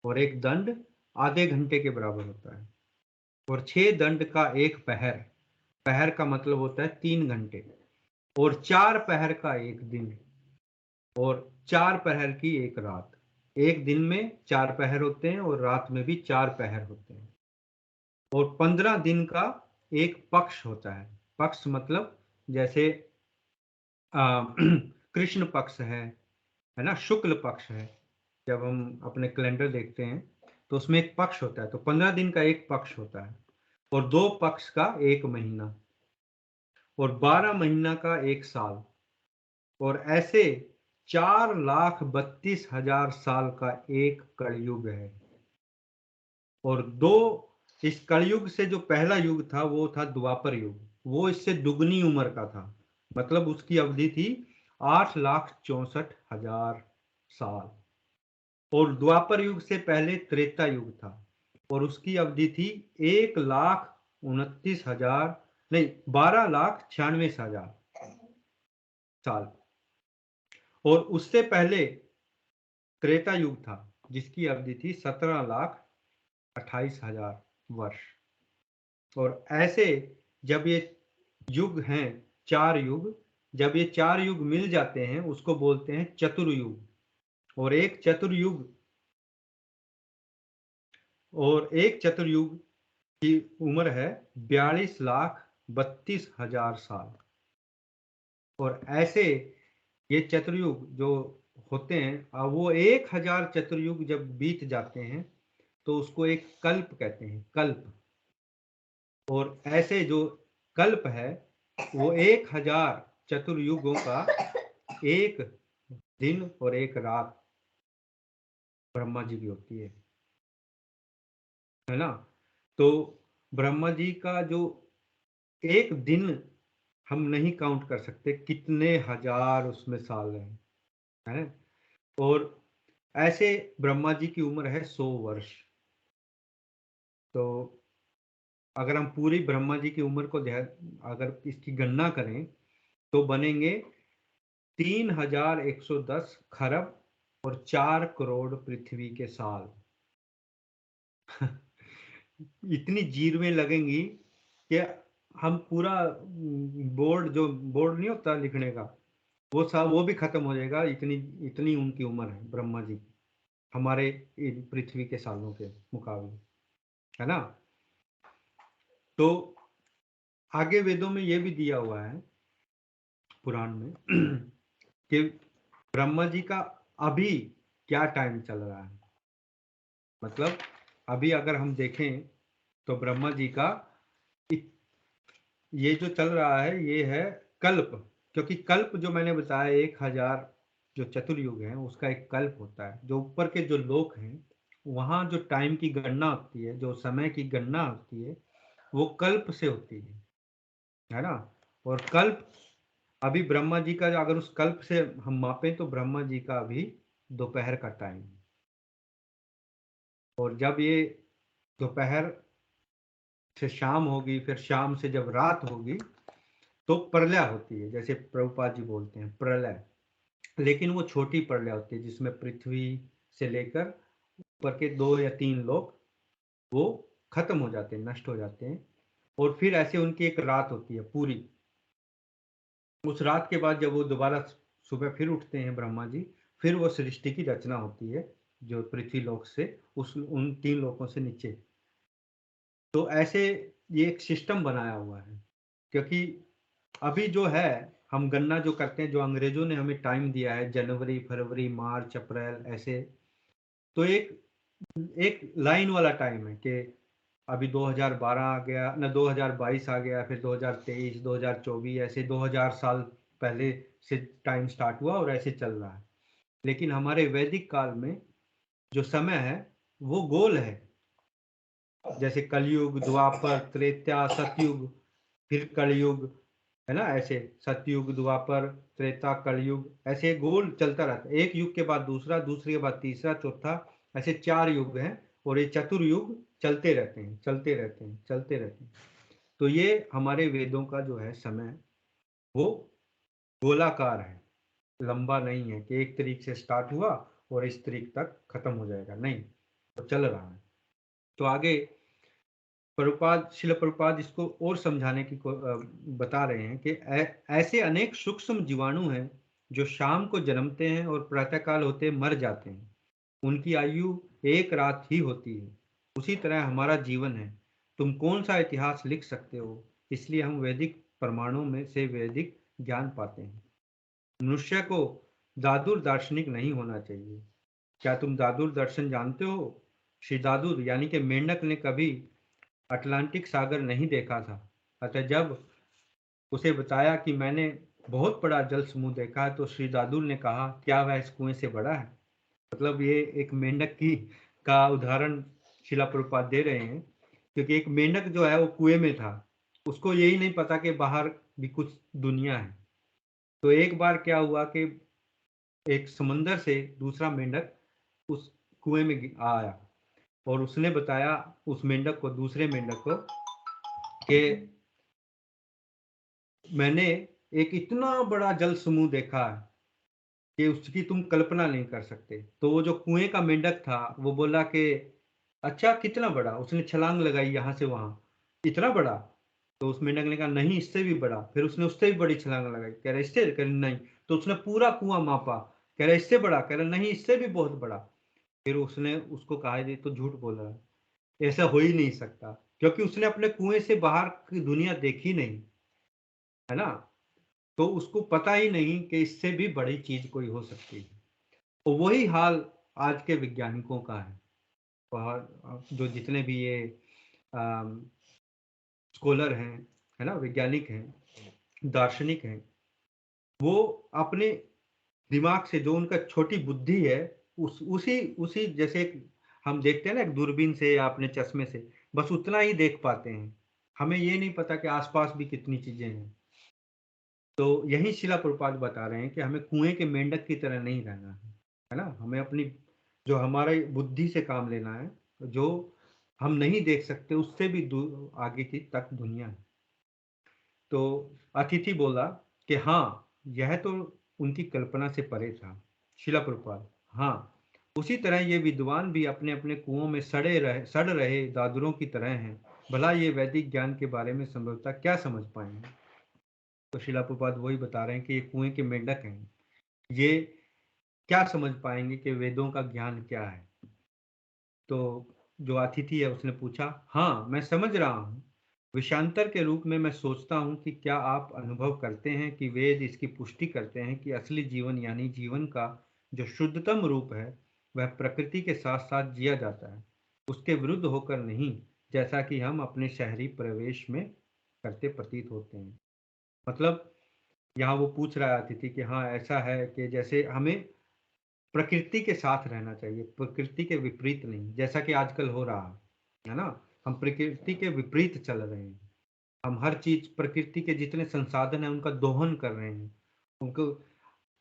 और एक दंड आधे घंटे के बराबर होता है, और 6 दंड का एक पहर, पहर का मतलब होता है 3 घंटे, और 4 पहर का एक दिन, और 4 पहर की एक रात। एक दिन में 4 पहर होते हैं और रात में भी 4 पहर होते हैं। और 15 दिन का एक पक्ष होता है। पक्ष मतलब जैसे कृष्ण पक्ष है ना, शुक्ल पक्ष है। जब हम अपने कैलेंडर देखते हैं तो उसमें एक पक्ष होता है, तो 15 दिन का एक पक्ष होता है, और 2 पक्ष का एक महीना, और 12 महीना का एक साल, और ऐसे 4,32,000 साल का एक कलयुग है। और दो, इस कलयुग से जो पहला युग था वो था द्वापर युग, वो इससे दुगनी उम्र का था, मतलब उसकी अवधि थी 8,64,000 साल। और द्वापर युग से पहले त्रेता युग था, और उसकी अवधि थी 1,29,000 नहीं 12,96,000 साल। और उससे पहले त्रेता युग था जिसकी अवधि थी 17,28,000 वर्ष। और ऐसे जब ये युग हैं 4 युग, जब ये 4 युग मिल जाते हैं उसको बोलते हैं चतुर्युग। और एक चतुर्युग की उम्र है 42,32,000 साल। और ऐसे ये चतुर्युग जो होते हैं वो 1,000 चतुर्युग जब बीत जाते हैं तो उसको एक कल्प कहते हैं, कल्प। और ऐसे जो कल्प है वो 1,000 चतुर्युगों का एक दिन और एक रात ब्रह्मा जी की होती है ना। तो ब्रह्मा जी का जो एक दिन हम नहीं काउंट कर सकते कितने हजार उसमें साल है। और ऐसे ब्रह्मा जी की उम्र है 100 वर्ष। तो अगर हम पूरी ब्रह्मा जी की उम्र को अगर इसकी गणना करें तो बनेंगे 3,110 खरब और 4 करोड़ पृथ्वी के साल। इतनी जीरवें लगेंगी कि हम पूरा बोर्ड नहीं होता लिखने का, वो भी खत्म हो जाएगा, इतनी इतनी उनकी उम्र है ब्रह्मा जी की, हमारे पृथ्वी के सालों के मुकाबले, है ना। तो आगे वेदों में ये भी दिया हुआ है पुराण में कि ब्रह्मा जी का अभी क्या टाइम चल रहा है। मतलब अभी अगर हम देखें तो ब्रह्मा जी का ये जो चल रहा है ये है कल्प। क्योंकि कल्प जो मैंने बताया 1,000 जो चतुर्युग है उसका एक कल्प होता है। जो ऊपर के जो लोक हैं वहाँ जो टाइम की गणना होती है, जो समय की गणना होती है वो कल्प से होती है ना। और कल्प अभी ब्रह्मा जी का अगर उस कल्प से हम मापें तो ब्रह्मा जी का अभी दोपहर का टाइम है। और जब ये दोपहर से शाम होगी, फिर शाम से जब रात होगी तो प्रलय होती है, जैसे प्रभुपाद जी बोलते हैं प्रलय। लेकिन वो छोटी प्रलय होती है जिसमें पृथ्वी से लेकर ऊपर के 2 या 3 लोग वो खत्म हो जाते हैं, नष्ट हो जाते हैं। और फिर ऐसे उनकी एक रात होती है पूरी। उस रात के बाद जब वो दोबारा सुबह फिर उठते हैं ब्रह्मा जी, फिर वो सृष्टि की रचना होती है, जो पृथ्वी लोक से उस उन 3 लोकों से नीचे। तो ऐसे ये एक सिस्टम बनाया हुआ है। क्योंकि अभी जो है, हम गणना जो करते हैं, जो अंग्रेजों ने हमें टाइम दिया है, जनवरी फरवरी मार्च अप्रैल ऐसे, तो एक एक लाइन वाला टाइम है कि अभी 2012 आ गया ना, 2022 आ गया, फिर 2023 2024, ऐसे 2000 साल पहले से टाइम स्टार्ट हुआ और ऐसे चल रहा है। लेकिन हमारे वैदिक काल में जो समय है वो गोल है। जैसे कलयुग, द्वापर, त्रेता, सतयुग, फिर कलयुग, है ना, ऐसे सतयुग, द्वापर, त्रेता, कलयुग, ऐसे गोल चलता रहता है। एक युग के बाद दूसरा, दूसरे के बाद तीसरा, चौथा, ऐसे 4 युग हैं। और ये चतुर्युग चलते रहते हैं, चलते रहते हैं, चलते रहते हैं। तो ये हमारे वेदों का जो है समय, वो गोलाकार है, लंबा नहीं है कि एक तरीक से स्टार्ट हुआ और इस तरीक तक खत्म हो जाएगा, नहीं, तो चल रहा है। तो आगे प्रभुपाद, शिल प्रभुपाद इसको और समझाने की बता रहे हैं कि ऐसे अनेक सूक्ष्म जीवाणु हैं जो शाम को जन्मते हैं और प्रातःकाल होते मर जाते हैं। उनकी आयु एक रात ही होती है। उसी तरह हमारा जीवन है। तुम कौन सा इतिहास लिख सकते हो? इसलिए हम वैदिक प्रमाणों में से वैदिक ज्ञान पाते हैं। मनुष्य को दादुर दार्शनिक नहीं होना चाहिए। क्या तुम दादुर दर्शन जानते हो? श्री दादुर यानी कि मेंढक ने कभी अटलांटिक सागर नहीं देखा था। अतः जब उसे बताया कि मैंने बहुत बड़ा जल समूह देखा है, तो श्री दादुल ने कहा, क्या वह इस कुएं से बड़ा है? मतलब ये एक मेंढक की का उदाहरण शिला प्रभुपाद दे रहे हैं। क्योंकि एक मेंढक जो है वो कुएं में था, उसको यही नहीं पता कि बाहर भी कुछ दुनिया है। तो एक बार क्या हुआ कि एक समंदर से दूसरा मेंढक उस कुएं में आया और उसने बताया उस मेंढक को, दूसरे मेंढक को, कि मैंने एक इतना बड़ा जल समूह देखा है कि उसकी तुम कल्पना नहीं कर सकते। तो वो जो कुएं का मेंढक था वो बोला कि अच्छा कितना बड़ा? उसने छलांग लगाई यहाँ से वहां, इतना बड़ा? तो उस मेंढक ने कहा नहीं, इससे भी बड़ा। फिर उसने उससे भी बड़ी छलांग लगाई, कह रहा इससे, कह रहा नहीं। तो उसने पूरा कुआं मापा, कह रहा इससे बड़ा, कह रहा नहीं इससे भी बहुत बड़ा। फिर उसने उसको कहा ये तो झूठ बोल रहा है, ऐसा हो ही नहीं सकता, क्योंकि उसने अपने कुएं से बाहर की दुनिया देखी नहीं, है ना। तो उसको पता ही नहीं कि इससे भी बड़ी चीज कोई हो सकती है। तो वही हाल आज के वैज्ञानिकों का है। और जो जितने भी ये स्कॉलर हैं, है ना, वैज्ञानिक हैं, दार्शनिक हैं, वो अपने दिमाग से, जो उनका छोटी बुद्धि है, उसी उसी जैसे हम देखते हैं ना एक दूरबीन से या अपने चश्मे से, बस उतना ही देख पाते हैं। हमें ये नहीं पता कि आसपास भी कितनी चीजें हैं। तो यही शिला प्रभुपाद बता रहे हैं कि हमें कुएं के मेंढक की तरह नहीं रहना है ना। हमें अपनी, जो हमारे बुद्धि से काम लेना है, जो हम नहीं देख सकते उससे भी आगे की तक दुनिया है। तो अतिथि बोला कि हाँ, यह तो उनकी कल्पना से परे था शिला प्रभुपाद। हाँ, उसी तरह ये विद्वान भी अपने अपने कुओं में सड़ रहे दादुरों की तरह हैं। भला ये वैदिक ज्ञान के बारे में संभवतः क्या समझ पाएंगे? तो शिला प्रभुपाद वही बता रहे हैं कि ये कुएं के मेंढक हैं, ये क्या समझ पाएंगे कि वेदों का ज्ञान क्या है? तो जो अतिथि है उसने पूछा, हाँ मैं समझ रहा हूँ। विषयांतर के रूप में मैं सोचता हूँ कि क्या आप अनुभव करते हैं कि वेद इसकी पुष्टि करते हैं कि असली जीवन यानी जीवन का जो शुद्धतम रूप है वह प्रकृति के साथ साथ जिया जाता है, उसके विरुद्ध होकर नहीं, जैसा कि हम अपने शहरी प्रवेश में करते प्रतीत होते हैं। मतलब यहाँ वो पूछ रहा है अतिथि कि हाँ ऐसा है कि जैसे हमें प्रकृति के साथ रहना चाहिए, प्रकृति के विपरीत नहीं, जैसा कि आजकल हो रहा है ना। हम प्रकृति के विपरीत चल रहे हैं। हम हर चीज, प्रकृति के जितने संसाधन हैं उनका दोहन कर रहे हैं उनको।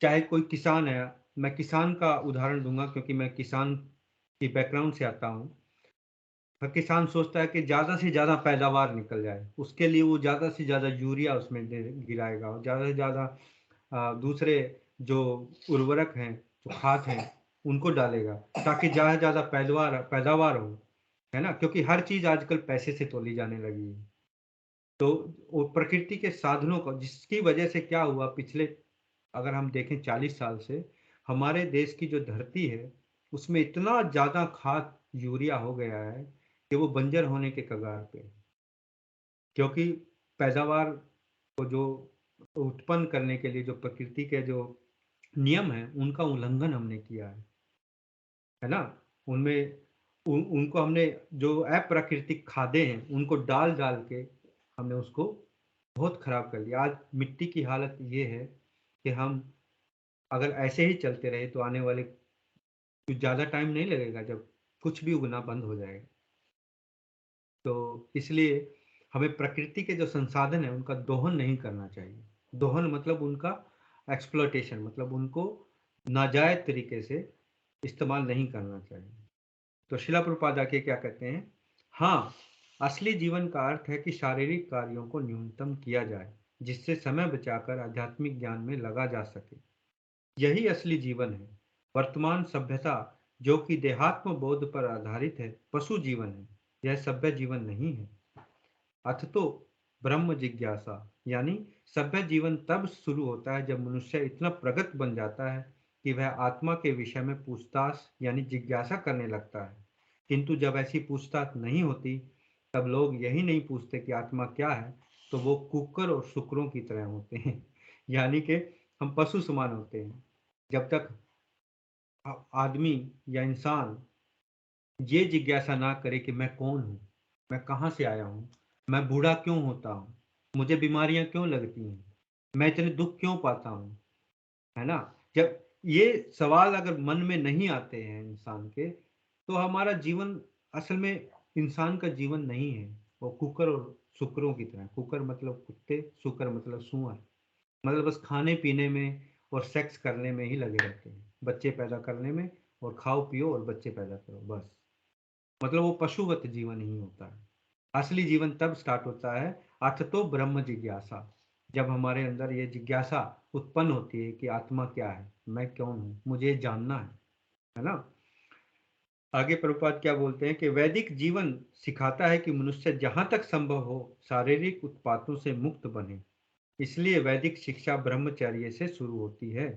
चाहे कोई किसान है, मैं किसान का उदाहरण दूंगा क्योंकि मैं किसान की बैकग्राउंड से आता हूँ। हर किसान सोचता है कि ज़्यादा से ज़्यादा पैदावार निकल जाए, उसके लिए वो ज़्यादा से ज़्यादा यूरिया उसमें गिराएगा और ज़्यादा से ज़्यादा दूसरे जो उर्वरक हैं, जो खाद हैं, उनको डालेगा ताकि ज़्यादा से ज़्यादा पैदावार हो, है ना? क्योंकि हर चीज़ आजकल पैसे से तोली जाने लगी है। तो वो प्रकृति के साधनों को, जिसकी वजह से क्या हुआ पिछले, अगर हम देखें 40 साल से, हमारे देश की जो धरती है उसमें इतना ज़्यादा खाद यूरिया हो गया है कि वो बंजर होने के कगार पे है। क्योंकि पैदावार को जो उत्पन्न करने के लिए जो प्रकृति के जो नियम हैं उनका उल्लंघन हमने किया है ना? उनमें उनको हमने जो अप्राकृतिक खादें हैं उनको डाल डाल के हमने उसको बहुत खराब कर दिया। आज मिट्टी की हालत ये है कि हम अगर ऐसे ही चलते रहे तो आने वाले कुछ ज़्यादा टाइम नहीं लगेगा जब कुछ भी उगना बंद हो जाएगा। तो इसलिए हमें प्रकृति के जो संसाधन है उनका दोहन नहीं करना चाहिए। दोहन मतलब उनका एक्सप्लॉयटेशन, मतलब उनको नाजायज तरीके से इस्तेमाल नहीं करना चाहिए। तो शिला प्रभुपाद आके क्या कहते हैं, हाँ, असली जीवन का अर्थ है कि शारीरिक कार्यों को न्यूनतम किया जाए जिससे समय बचाकर आध्यात्मिक ज्ञान में लगा जा सके। यही असली जीवन है। वर्तमान सभ्यता जो कि देहात्म बोध पर आधारित है पशु जीवन है, यह सभ्य जीवन नहीं है। अथ तो ब्रह्म जिज्ञासा, यानी सभ्य जीवन तब शुरू होता है जब मनुष्य इतना प्रगत बन जाता है कि वह आत्मा के विषय में पूछताछ यानी जिज्ञासा करने लगता है। किंतु जब ऐसी पूछताछ नहीं होती तब लोग यही नहीं पूछते कि आत्मा क्या है, तो वो कुकर और शुक्रों की तरह होते हैं यानी कि हम पशु समान होते हैं। जब तक आदमी या इंसान ये जिज्ञासा ना करे कि मैं कौन हूँ, मैं कहाँ से आया हूँ, मैं बूढ़ा क्यों होता हूँ, मुझे बीमारियां क्यों लगती हैं, मैं इतने दुख क्यों पाता हूँ, है ना? जब ये सवाल अगर मन में नहीं आते हैं इंसान के, तो हमारा जीवन असल में इंसान का जीवन नहीं है। वो कुकर और शुक्रों की तरह। कुकर मतलब कुत्ते, शुक्र मतलब सुअर, मतलब बस खाने पीने में और सेक्स करने में ही लगे रहते हैं, बच्चे पैदा करने में, और खाओ पियो और बच्चे पैदा करो, बस। मतलब वो पशुवत जीवन ही होता है। असली जीवन तब स्टार्ट होता है अथ तो ब्रह्म जिज्ञासा, जब हमारे अंदर ये जिज्ञासा उत्पन्न होती है कि आत्मा क्या है, मैं कौन हूँ, मुझे जानना है ना? आगे प्रभुपाद क्या बोलते हैं कि वैदिक जीवन सिखाता है कि मनुष्य जहां तक संभव हो शारीरिक उत्पातों से मुक्त बने। इसलिए वैदिक शिक्षा ब्रह्मचर्य से शुरू होती है।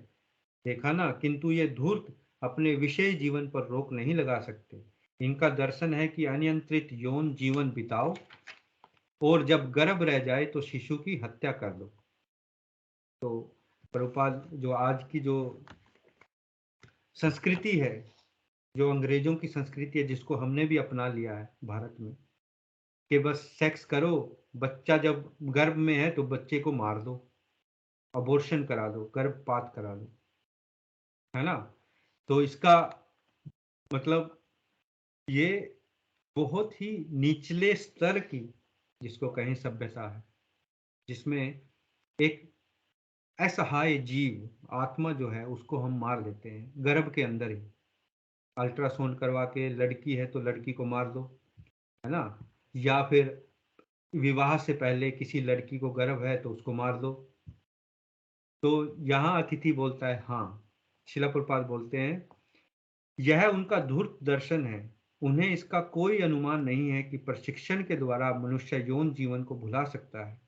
देखा ना, किंतु ये धूर्त अपने विषय जीवन पर रोक नहीं लगा सकते। इनका दर्शन है कि अनियंत्रित यौन जीवन बिताओ और जब गर्भ रह जाए तो शिशु की हत्या कर दो। तो प्रभुपाद जो आज की जो संस्कृति है, जो अंग्रेजों की संस्कृति है, जिसको हमने भी अपना लिया है भारत में, कि बस सेक्स करो, बच्चा जब गर्भ में है तो बच्चे को मार दो, अबॉर्शन करा दो, गर्भपात करा दो, है ना? तो इसका मतलब ये बहुत ही निचले स्तर की, जिसको कहें, सभ्यता है, जिसमें एक असहाय जीव आत्मा जो है उसको हम मार देते हैं गर्भ के अंदर ही। अल्ट्रासाउंड करवा के, लड़की है तो लड़की को मार दो, है ना? या फिर विवाह से पहले किसी लड़की को गर्भ है तो उसको मार दो। तो यहाँ अतिथि बोलता है, हाँ, शिला प्रभुपाद बोलते हैं, यह उनका धूर्त दर्शन है। उन्हें इसका कोई अनुमान नहीं है कि प्रशिक्षण के द्वारा मनुष्य यौन जीवन को भुला सकता है।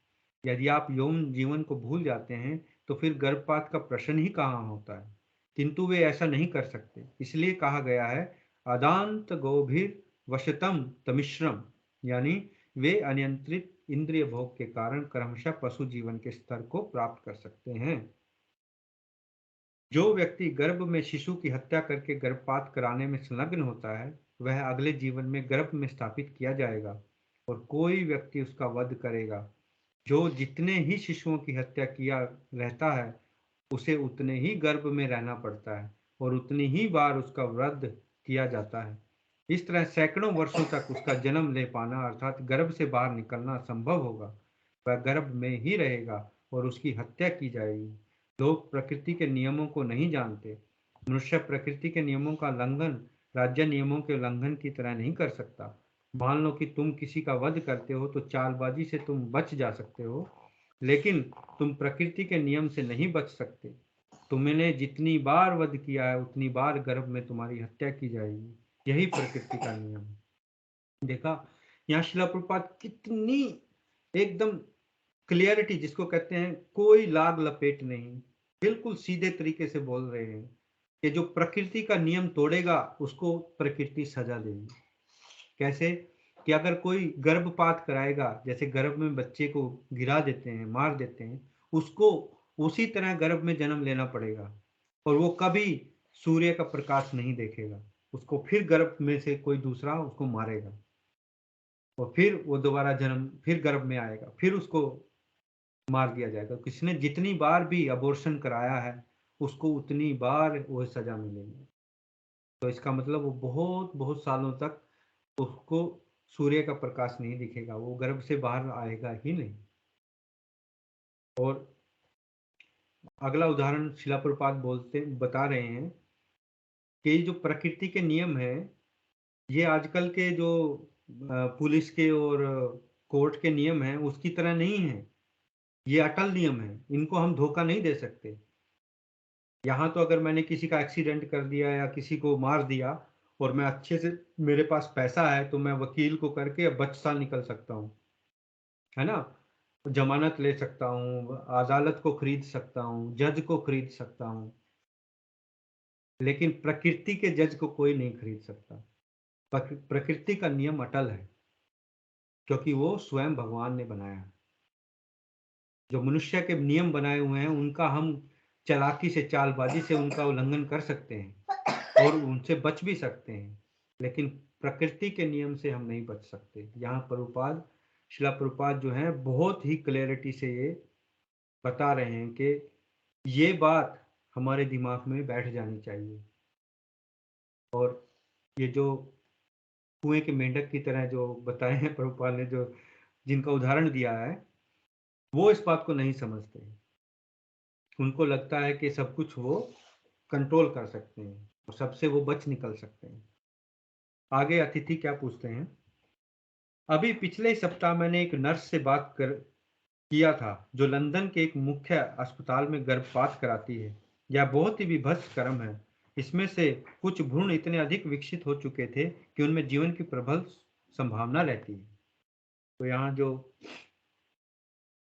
यदि आप यौन जीवन को भूल जाते हैं तो फिर गर्भपात का प्रश्न ही कहाँ होता है। किंतु वे ऐसा नहीं कर सकते, इसलिए कहा गया है अदांत गोभिर वशतम तमिश्रम, यानी वे अनियंत्रित इंद्रिय भोग के कारण क्रमशः पशु जीवन के स्तर को प्राप्त कर सकते हैं। जो व्यक्ति गर्भ में शिशु की हत्या करके गर्भपात कराने में संलग्न होता है वह अगले जीवन में गर्भ में स्थापित किया जाएगा और कोई व्यक्ति उसका वध करेगा। जो जितने ही शिशुओं की हत्या किया रहता है उसे उतने ही गर्भ में रहना पड़ता है और उतनी ही बार उसका वध किया जाता है। इस तरह सैकड़ों वर्षों तक उसका जन्म ले पाना अर्थात गर्भ से बाहर निकलना संभव होगा। वह गर्भ में ही रहेगा और उसकी हत्या की जाएगी। लोग प्रकृति के नियमों को नहीं जानते। मनुष्य प्रकृति के नियमों का उल्लंघन राज्य नियमों के उल्लंघन की तरह नहीं कर सकता। मान लो कि तुम किसी का वध करते हो तो चालबाजी से तुम बच जा सकते हो, लेकिन तुम प्रकृति के नियम से नहीं बच सकते। तुमने जितनी बार वध किया है उतनी बार गर्भ में तुम्हारी हत्या की जाएगी। यही प्रकृति का नियम है। देखा, यहाँ शिला प्रभुपाद कितनी एकदम क्लियरिटी, जिसको कहते हैं कोई लाग लपेट नहीं, बिल्कुल सीधे तरीके से बोल रहे हैं कि जो प्रकृति का नियम तोड़ेगा उसको प्रकृति सजा देगी। कैसे? कि अगर कोई गर्भपात कराएगा, जैसे गर्भ में बच्चे को गिरा देते हैं, मार देते हैं, उसको उसी तरह गर्भ में जन्म लेना पड़ेगा और वो कभी सूर्य का प्रकाश नहीं देखेगा। उसको फिर गर्भ में से कोई दूसरा उसको मारेगा और फिर वो दोबारा जन्म, फिर गर्भ में आएगा, फिर उसको मार दिया जाएगा। किसने जितनी बार भी अबॉर्शन कराया है उसको उतनी बार वो सजा मिलेगी। तो इसका मतलब वो बहुत बहुत सालों तक उसको सूर्य का प्रकाश नहीं दिखेगा, वो गर्भ से बाहर आएगा ही नहीं। और अगला उदाहरण शिला प्रभुपाद बता रहे हैं कि जो प्रकृति के नियम है, ये आजकल के जो पुलिस के और कोर्ट के नियम हैं उसकी तरह नहीं है। ये अटल नियम है, इनको हम धोखा नहीं दे सकते। यहाँ तो अगर मैंने किसी का एक्सीडेंट कर दिया या किसी को मार दिया और मैं अच्छे से, मेरे पास पैसा है, तो मैं वकील को करके बचता निकल सकता हूँ, है ना। जमानत ले सकता हूँ, अदालत को खरीद सकता हूँ, जज को खरीद सकता हूँ, लेकिन प्रकृति के जज को कोई नहीं खरीद सकता। प्रकृति का नियम अटल है, क्योंकि वो स्वयं भगवान ने बनाया है। जो मनुष्य के नियम बनाए हुए हैं उनका हम चालाकी से, चालबाजी से उनका उल्लंघन कर सकते हैं और उनसे बच भी सकते हैं, लेकिन प्रकृति के नियम से हम नहीं बच सकते। यहाँ प्रभुपाद, शिला प्रभुपाद जो है बहुत ही क्लैरिटी से ये बता रहे हैं कि ये बात हमारे दिमाग में बैठ जानी चाहिए। और ये जो कुएं के मेंढक की तरह जो बताए हैं प्रभुपाद ने, जो जिनका उदाहरण दिया है, वो इस बात को नहीं समझते। उनको लगता है कि सब कुछ वो कंट्रोल कर सकते हैं और सबसे वो बच निकल सकते हैं। आगे अतिथि क्या पूछते हैं? अभी पिछले ही सप्ताह मैंने एक नर्स से बात कर किया था जो लंदन के एक मुख्य अस्पताल में गर्भपात कराती है। यह बहुत ही विभत्स कर्म है। इसमें से कुछ भ्रूण इतने अधिक विकसित हो चुके थे कि उनमें जीवन की प्रबल संभावना रहती है। तो यहाँ जो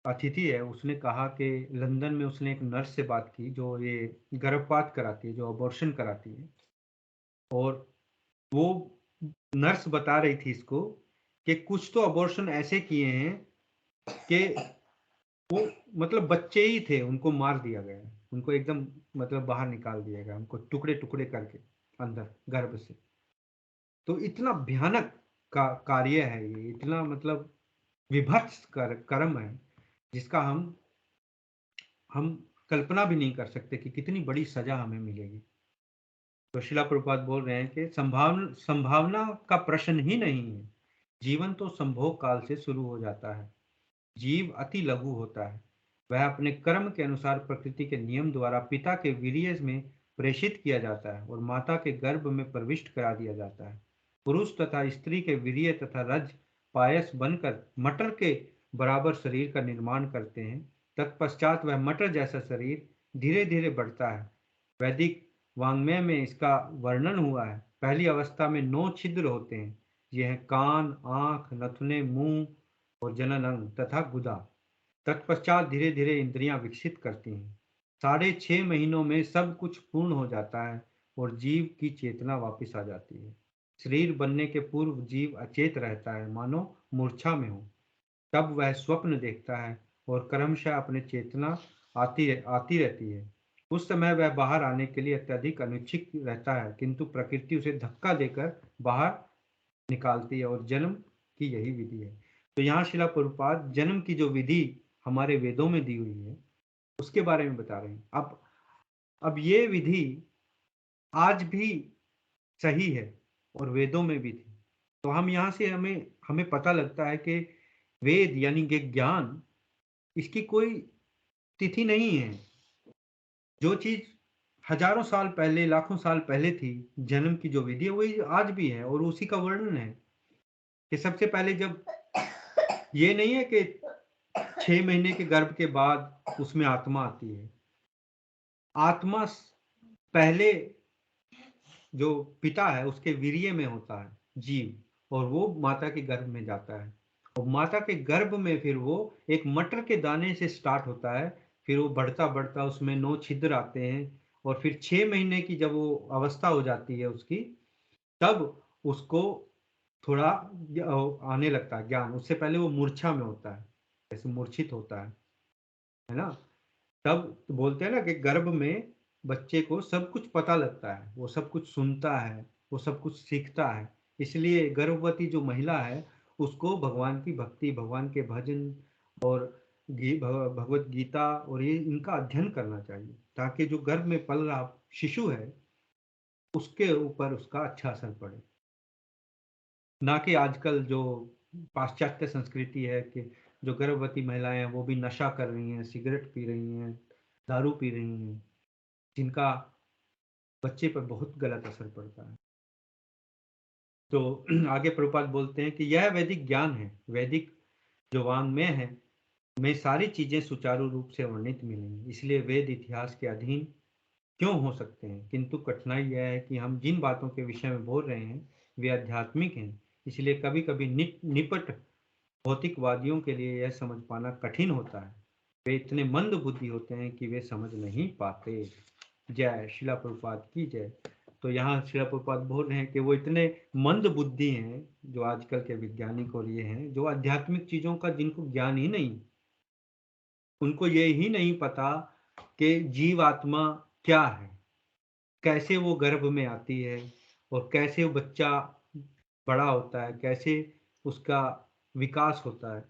अतिथि है उसने कहा कि लंदन में उसने एक नर्स से बात की जो ये गर्भपात कराती है, जो अबॉर्शन कराती है, और वो नर्स बता रही थी इसको कि कुछ तो अबॉर्शन ऐसे किए हैं कि वो मतलब बच्चे ही थे, उनको मार दिया गया, उनको एकदम मतलब बाहर निकाल दिया गया, उनको टुकड़े टुकड़े करके अंदर गर्भ से। तो इतना भयानक का कार्य है ये, इतना मतलब विभत्स कर्म है, जिसका हम कल्पना भी नहीं कर सकते कि कितनी बड़ी सजा हमें मिलेगी। तो शिला प्रभुपाद बोल रहे हैं कि संभावना का प्रश्न ही नहीं है। जीवन तो संभोग काल से शुरू हो जाता है। जीव अति लघु होता है। वह अपने कर्म के अनुसार प्रकृति के नियम द्वारा पिता के वीर्य में प्रेषित किया जाता है और माता के गर्भ में प्रविष्ट करा दिया जाता है। पुरुष तथा स्त्री के वीर्य तथा रज पायस बनकर मटर के बराबर शरीर का निर्माण करते हैं। तत्पश्चात वह मटर जैसा शरीर धीरे धीरे बढ़ता है। वैदिक वाङ्मय में इसका वर्णन हुआ है। पहली अवस्था में 9 छिद्र होते हैं। ये हैं कान, आंख, नथुने, मुंह और जनन अंग तथा गुदा। तत्पश्चात धीरे धीरे इंद्रियां विकसित करती हैं। 6.5 महीनों में सब कुछ पूर्ण हो जाता है और जीव की चेतना वापस आ जाती है। शरीर बनने के पूर्व जीव अचेत रहता है, मानो मूर्छा में हो। तब वह स्वप्न देखता है और क्रमशः अपने चेतना आती रहती है। उस समय वह बाहर आने के लिए अत्यधिक अनिच्छुक रहता है, किंतु प्रकृति उसे धक्का देकर बाहर निकालती है और जन्म की यही विधि है। तो यहाँ शिला प्रभुपाद जन्म की जो विधि हमारे वेदों में दी हुई है उसके बारे में बता रहे हैं। अब ये विधि आज भी सही है और वेदों में भी थी। तो हम यहाँ से हमें हमें पता लगता है कि वेद यानी कि ज्ञान, इसकी कोई तिथि नहीं है। जो चीज हजारों साल पहले, लाखों साल पहले थी, जन्म की जो विधि है वही आज भी है और उसी का वर्णन है। कि सबसे पहले जब ये नहीं है कि 6 महीने के गर्भ के बाद उसमें आत्मा आती है। आत्मा पहले जो पिता है उसके वीर्य में होता है जीव, और वो माता के गर्भ में जाता है, और माता के गर्भ में फिर वो एक मटर के दाने से स्टार्ट होता है, फिर वो बढ़ता बढ़ता उसमें 9 छिद्र आते हैं, और फिर 6 महीने की जब वो अवस्था हो जाती है उसकी, तब उसको थोड़ा आने लगता है ज्ञान। उससे पहले वो मूर्छा में होता है, जैसे मूर्छित होता है ना। तब बोलते हैं ना कि गर्भ में बच्चे को सब कुछ पता लगता है, वो सब कुछ सुनता है, वो सब कुछ सीखता है। इसलिए गर्भवती जो महिला है उसको भगवान की भक्ति, भगवान के भजन और भगवत गीता और ये इनका अध्ययन करना चाहिए, ताकि जो गर्भ में पल रहा शिशु है उसके ऊपर उसका अच्छा असर पड़े। ना कि आजकल जो पाश्चात्य संस्कृति है कि जो गर्भवती महिलाएं हैं वो भी नशा कर रही हैं, सिगरेट पी रही हैं, दारू पी रही हैं, जिनका बच्चे पर बहुत गलत असर पड़ता है। तो आगे प्रभुपाद बोलते हैं कि यह वैदिक ज्ञान है, वैदिक जो वाङ्मय है में सारी चीजें सुचारू रूप से वर्णित मिलेंगी, इसलिए वेद इतिहास के अधीन क्यों हो सकते हैं, किंतु कठिनाई यह है कि हम जिन बातों के विषय में बोल रहे हैं वे आध्यात्मिक हैं, इसलिए कभी कभी निपट भौतिकवादियों के लिए यह समझ पाना कठिन होता है। वे इतने मंद बुद्धि होते हैं कि वे समझ नहीं पाते। जय शिला प्रभुपाद की जय। तो यहाँ शिला प्रभुपाद बोल रहे हैं कि वो इतने मंद बुद्धि हैं जो आजकल के वैज्ञानिक और ये हैं जो आध्यात्मिक चीजों का जिनको ज्ञान ही नहीं, उनको ये ही नहीं पता कि जीव आत्मा क्या है, कैसे वो गर्भ में आती है, और कैसे वो बच्चा बड़ा होता है, कैसे उसका विकास होता है।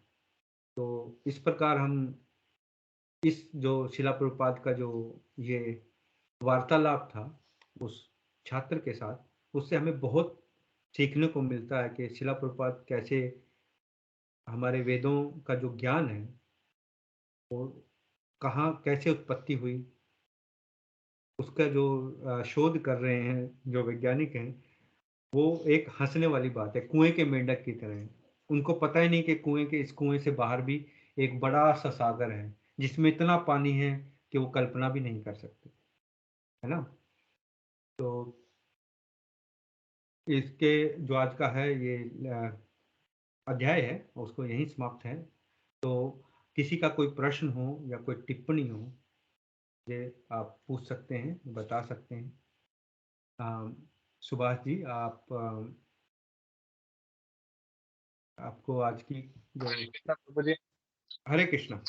तो इस प्रकार हम इस जो शिला प्रभुपाद का जो ये वार्तालाप था उस छात्र के साथ, उससे हमें बहुत सीखने को मिलता है कि शिला प्रभुपाद कैसे हमारे वेदों का जो ज्ञान है वो कहाँ कैसे उत्पत्ति हुई, उसका जो शोध कर रहे हैं जो वैज्ञानिक हैं, वो एक हंसने वाली बात है, कुएं के मेंढक की तरह है। उनको पता ही नहीं कि इस कुएं से बाहर भी एक बड़ा सा सागर है जिसमें इतना पानी है कि वो कल्पना भी नहीं कर सकते, है ना। तो इसके जो आज का है ये अध्याय है उसको यहीं समाप्त है। तो किसी का कोई प्रश्न हो या कोई टिप्पणी हो, ये आप पूछ सकते हैं, बता सकते हैं। सुभाष जी, आपको आज की जो प्रभु जी, हरे कृष्णा।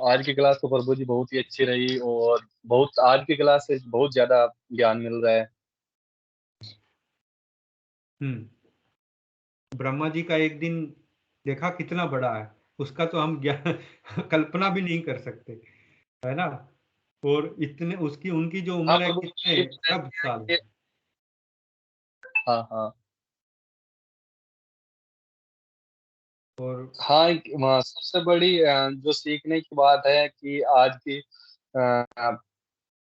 आज की क्लास तो प्रभु जी बहुत ही अच्छी रही, और बहुत आज की क्लास से बहुत ज्यादा ज्ञान मिल रहा है। ब्रह्मा जी का एक दिन देखा कितना बड़ा है, उसका तो हम ज्ञान कल्पना भी नहीं कर सकते, है ना। और इतने उसकी उनकी जो हाँ उम्र है प्रभु कितने जी, अरब साल। हाँ हाँ और हाँ, सबसे बड़ी जो सीखने की बात है कि आज की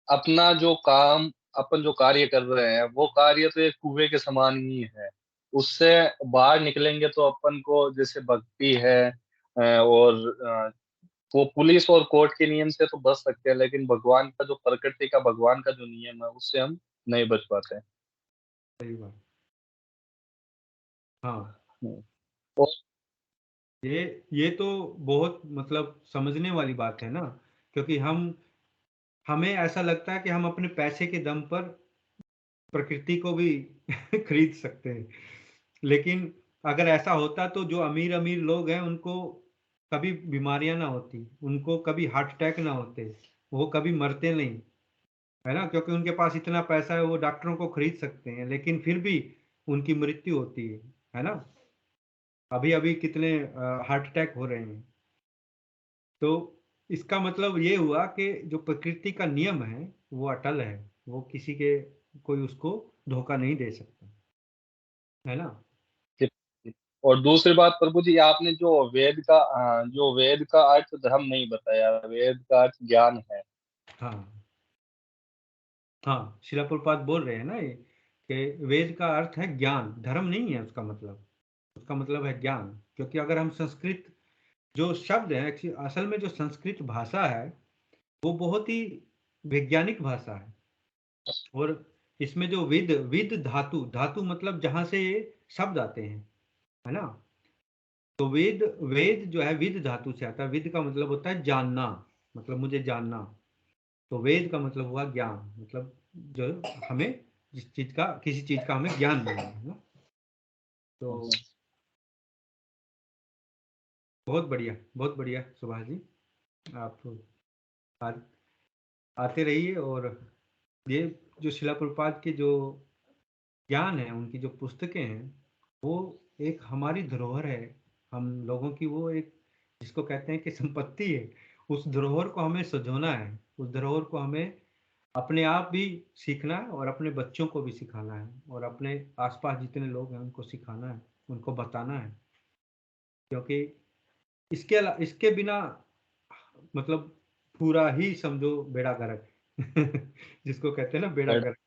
अपना जो काम, अपन जो कार्य कर रहे हैं वो कार्य तो एक कुएं के समान ही है। उससे बाहर निकलेंगे तो अपन को जैसे भक्ति है, और वो पुलिस और कोर्ट के नियम से तो बच सकते हैं, लेकिन भगवान का जो प्रकृति का भगवान का जो नियम है उससे हम नहीं बच पाते हैं। सही बात। हाँ, और ये तो बहुत मतलब समझने वाली बात है ना, क्योंकि हमें ऐसा लगता है कि हम अपने पैसे के दम पर प्रकृति को भी खरीद सकते हैं, लेकिन अगर ऐसा होता तो जो अमीर अमीर लोग हैं उनको कभी बीमारियां ना होती, उनको कभी हार्ट अटैक ना होते, वो कभी मरते नहीं, है ना, क्योंकि उनके पास इतना पैसा है, वो डॉक्टरों को खरीद सकते हैं, लेकिन फिर भी उनकी मृत्यु होती है ना। अभी अभी कितने हार्ट अटैक हो रहे हैं। तो इसका मतलब ये हुआ कि जो प्रकृति का नियम है वो अटल है, वो किसी के कोई उसको धोखा नहीं दे सकता, है ना। और दूसरी बात प्रभु जी, आपने जो वेद का अर्थ धर्म नहीं बताया, वेद का अर्थ ज्ञान है। हाँ हाँ, शिला प्रभुपाद बोल रहे हैं ना ये, कि वेद का अर्थ है ज्ञान, धर्म नहीं है उसका मतलब है ज्ञान। क्योंकि अगर हम संस्कृत जो शब्द है, असल में जो संस्कृत भाषा है वो बहुत ही वैज्ञानिक भाषा है। और इसमें जो विद धातु मतलब जहां से ये शब्द आते हैं, है ना। तो वेद जो है विद धातु से आता है। विद का मतलब होता है जानना, मतलब मुझे जानना। तो वेद का मतलब हुआ ज्ञान, मतलब जो हमें जिस चीज का, किसी चीज का हमें ज्ञान मिलना है ना। तो बहुत बढ़िया सुभाष जी, आप आते रहिए। और ये जो शिला प्रभुपाद के जो ज्ञान है, उनकी जो पुस्तकें हैं, वो एक हमारी धरोहर है हम लोगों की। वो एक जिसको कहते हैं कि संपत्ति है। उस धरोहर को हमें सजोना है, उस धरोहर को हमें अपने आप भी सीखना है और अपने बच्चों को भी सिखाना है, और अपने आसपास जितने लोग हैं उनको सिखाना है, उनको बताना है। क्योंकि इसके बिना मतलब पूरा ही समझो बेड़ा गर्क जिसको कहते हैं ना बेड़ा गर्क,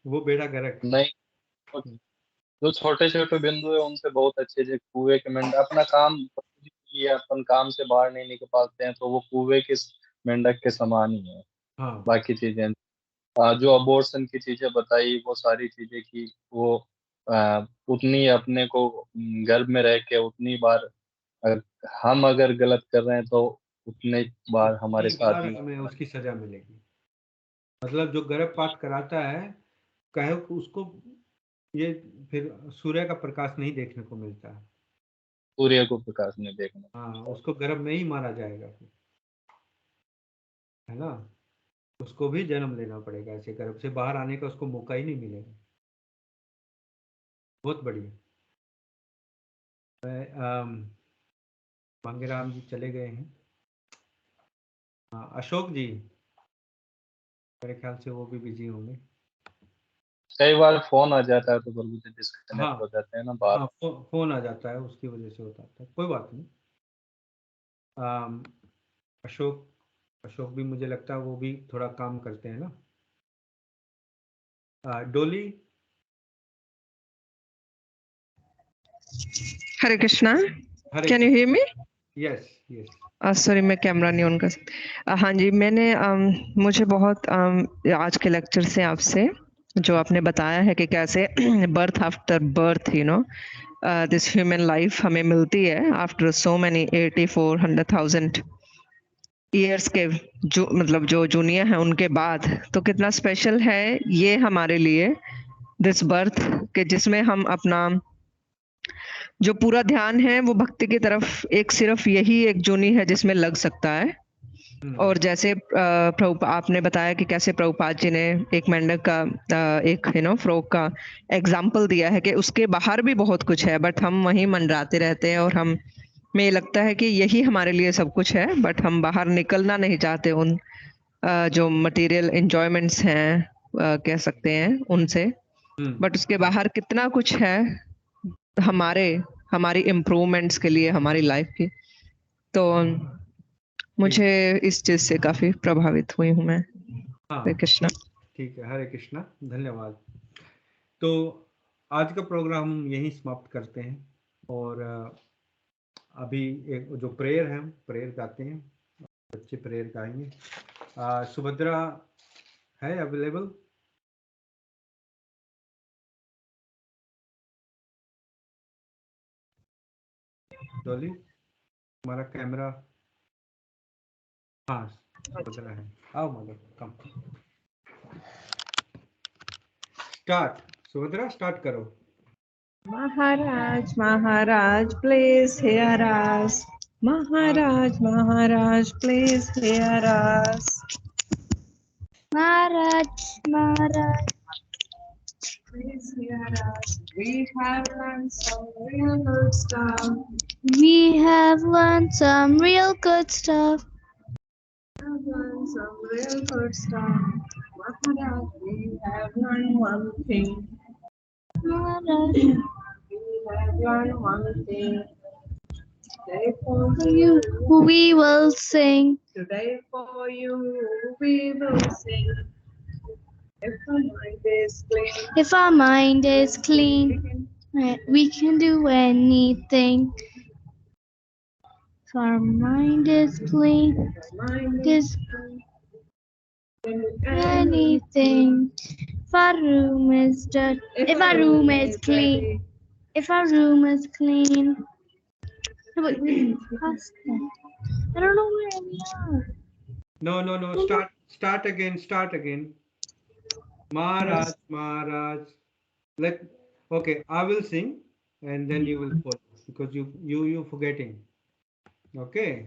वो बेड़ा गर्क है। नहीं, जो छोटे छोटे बिंदु है उनसे बहुत अच्छे से कुएं के मेंढक अपना काम ये अपन काम से बाहर नहीं निकल पाते हैं, तो वो कुएं के मेंढक के समान ही है। हाँ बाकी चीजें जो अबॉर्शन की चीजें बताई, वो सारी चीजें की वो उतनी अपने को गर्भ में रह के उतनी बार अगर हम अगर गलत कर रहे हैं तो उतने बार हमारे उतनी साथ बार ही हमें उसकी सजा मिलेगी। मतलब जो गर्भपात कराता है, कहे उसको ये फिर सूर्य का प्रकाश नहीं देखने को मिलता है। सूर्य को प्रकाश में देखना। हाँ, उसको गर्भ में ही मारा जाएगा फिर, है ना। उसको भी जन्म लेना पड़ेगा, ऐसे गर्भ से बाहर आने का उसको मौका ही नहीं मिलेगा। बहुत बढ़िया। मांगेराम जी चले गए हैं। हाँ, अशोक जी मेरे ख्याल से वो भी बिजी होंगे। कई बार फोन आ जाता है तो प्रभु जी हाँ डिस्कनेक्ट हो जाते हैं ना बात। हाँ, फोन आ जाता है, उसकी वजह से होता है, कोई बात नहीं। अम, अशोक अशोक भी मुझे लगता है वो भी थोड़ा काम करते हैं ना। Doli. Hare Krishna, Hare can you hear me? Yes yes. Sorry, मैं कैमरा नहीं ऑन कर सकती। हाँ जी, मैंने मुझे बहुत आज के लेक्चर से आपसे जो आपने बताया है कि कैसे birth after birth this human life हमें मिलती है आफ्टर सो मैनी 8400,000 ईयर्स के जो मतलब जो जूनियर है उनके बाद, तो कितना स्पेशल है ये हमारे लिए दिस बर्थ के, जिसमें हम अपना जो पूरा ध्यान है वो भक्ति की तरफ एक सिर्फ यही एक जूनी है जिसमें लग सकता है। और जैसे प्रभु आपने बताया कि कैसे प्रभुपाद जी ने एक मेंढक का एक फ्रॉक का एग्जाम्पल दिया है कि उसके बाहर भी बहुत कुछ है, बट हम वहीं मंडराते रहते हैं और हम में ये लगता है कि यही हमारे लिए सब कुछ है, बट हम बाहर निकलना नहीं चाहते उन जो मटेरियल एंजॉयमेंट्स हैं कह सकते हैं उनसे। बट उसके बाहर कितना कुछ है हमारी इम्प्रूवमेंट्स के लिए हमारी लाइफ की। तो मुझे इस चीज से काफी प्रभावित हुई हूँ मैं। हरे हाँ कृष्णा। ठीक है, हरे कृष्णा, धन्यवाद। तो आज का प्रोग्राम हम यहीं समाप्त करते हैं। और अभी एक जो प्रेयर है, प्रेयर गाते हैं, बच्चे प्रेयर गाएंगे। सुभद्रा है अवेलेबल? डॉली हमारा कैमरा, हाँ सुभद्रा है, आओ mother come. Start, Subhadra start करो। Maharaj, Maharaj, please hear us. Maharaj, Maharaj, please hear us. Maharaj, Please hear us. We have learned some real good stuff. we have learned some real good stuff. We have learned some real good stuff. Maharaj, we have learned one thing. Maharaj, We have learned one thing. Today for you, you, we will sing. today for you, we will sing. If our mind is clean, we can do anything. If our mind is clean, is anything. If our room is dirty, if our room is clean, if our room is clean. No, but past that. I don't know where we are. No. Start again. Start again. Maharaj, Maharaj. Okay, I will sing and then you will follow because you forgetting. Okay.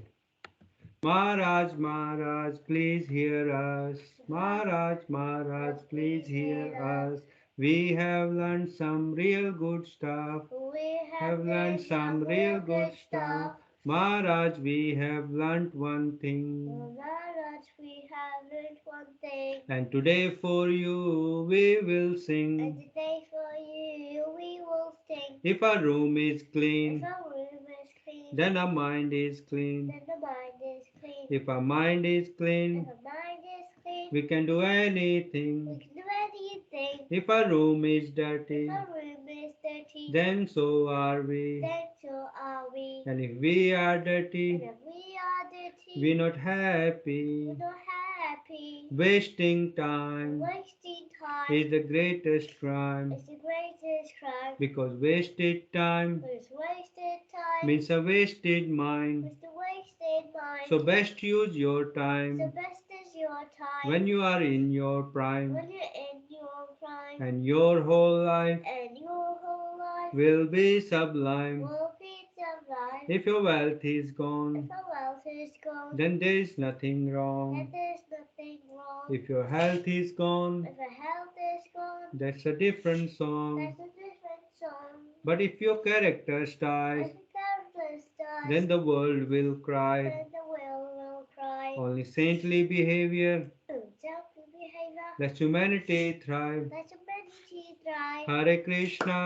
Maharaj, Maharaj, please hear us. Maharaj, Maharaj, please hear us. We have learned some real good stuff. We Have learned some real good stuff. Maharaj, we have learned one thing. Maharaj, we have learned one thing. And today for you we will And sing. today for you we will sing. If our room is If clean, our room is clean, then our mind is clean. then the mind is clean. If our mind is If clean, our mind is clean, we can do we anything. can do anything. If our room is dirty, If our room is dirty, then so are we. then so are we. And if we are And dirty, if we are dirty, we're not happy. we're not happy. Wasting time Wasting time is the greatest crime is the greatest crime. because wasted time Because wasted time means a wasted mind. is the wasted mind. So best use your The time best is your time when you are in your prime, when you're in your prime, and your whole life and your whole life will be sublime. will be sublime. If your wealth is If gone, our wealth is gone, then there is nothing then wrong. there's nothing wrong. If your health is gone, If our health is gone, that's a different song. that's a different song. But if your character dies, If the character dies, then the world will cry. then the world will cry. Only saintly behavior Selfie behavior, lets humanity thrive. let humanity thrive. Hare Krishna,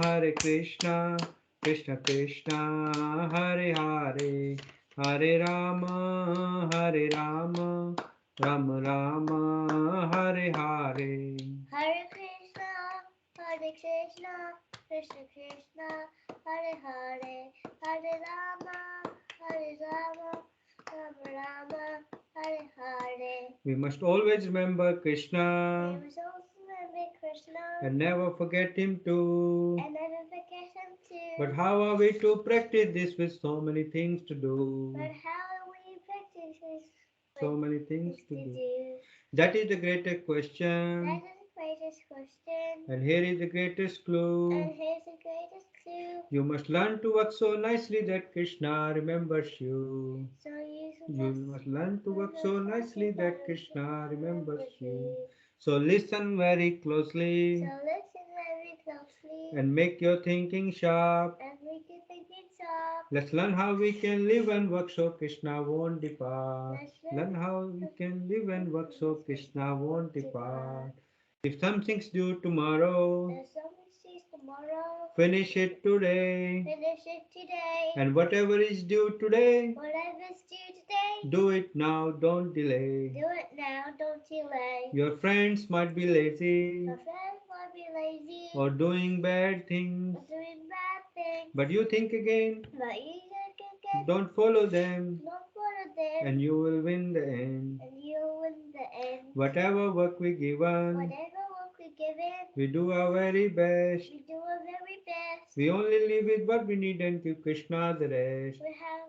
Hare Krishna, Krishna Krishna, Hare Hare, Hare Rama, Hare Rama, Rama Rama, Hare Hare. Hare Krishna, Hare Krishna, Krishna Krishna, Hare Hare, Hare Rama, Hare Rama, Rama Rama, Hare Hare. We must always remember We Krishna must also remember Krishna and never forget him too. and never forget him too. But how are we to practice this with so many things to do? But how we practice this So many things is to to do. do. That is the greatest That question. is the greatest question. And here is the greatest clue. And here's the greatest clue. You must learn to work so nicely that Krishna remembers you. So You must learn to work so nicely that Krishna remembers you. So listen very So closely listen very closely and make your thinking sharp. and make your thinking sharp. Let's learn how we can live and work so Krishna won't depart. Learn how we can live and work so Krishna won't depart. If something's due tomorrow, If someone sees tomorrow, finish it today. finish it today. And whatever is due today, Whatever's due today, do it now, don't delay. do it now, don't delay. Your friends might be lazy Your friends might be lazy or doing bad things, or doing bad things, but you think again, but you can don't follow them, don't follow them, and you will win the end. and you'll win the end. Whatever work we given, Whatever work we give in, we do our very best. we do our very best. We only live with what we need and give Krishna the rest.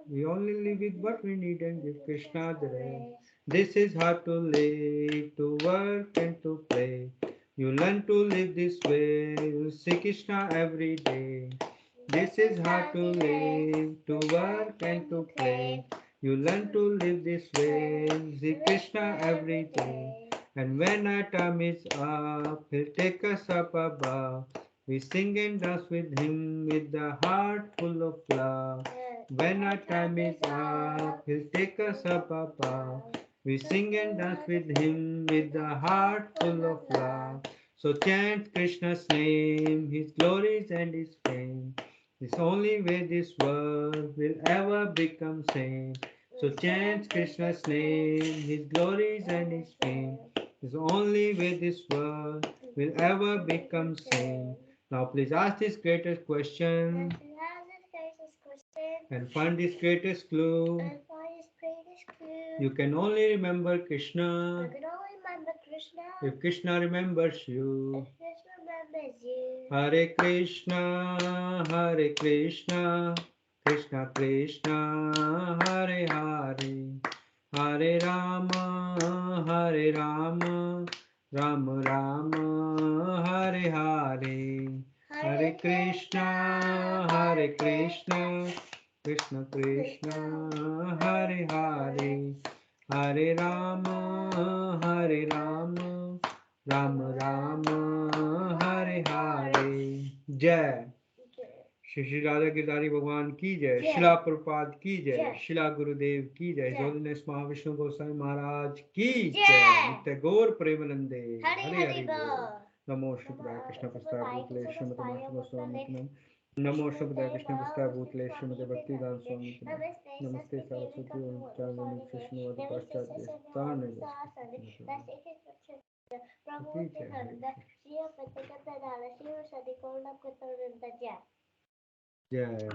We only live with what we need and give Krishna the rest. rest. This is how to live, to work and to play. You learn to live this way, you see Krishna every day. This is how to live, to work and to play. You learn to live this way, see Krishna every day. And when our time is up, he'll take us up above. We sing and dance with him with the heart full of love. When our time is up, he'll take us up above. We sing and dance with him with the heart full of love. So chant Krishna's name, his glories and his fame. It's only way this world will ever become sane. So chant Krishna's name, his glories and his fame. It's the only way this world will ever become sane. Now please ask this greatest question and find this greatest clue. You can only remember Krishna if Krishna remembers you. Hare Krishna, Krishna Krishna, Hare Hare, Hare Rama, Rama Rama, Hare Hare. Hare Krishna, Krishna Krishna, Hare Hare, Hare Rama, Rama Rama, Hare Hare. जय श्री श्री राधा गिरधारी भगवान की जय, शिला प्रभुपाद की जय, शिला गुरुदेव की जय, holiness Mahavishnu Goswami महाराज की जय, नित्य गौर प्रेमानंदे हरे हरे बोल। नमो शुभदाय कृष्ण प्रस्ताव भूतले श्रीमते मातृ स्वामी नमो शुभदाय कृष्ण प्रस्ताव भूतले श्रीमते भक्तिदान स्वामी नमस्ते सरस्वती ओम चांदनी कृष्ण पाश्चात्य स्थान जय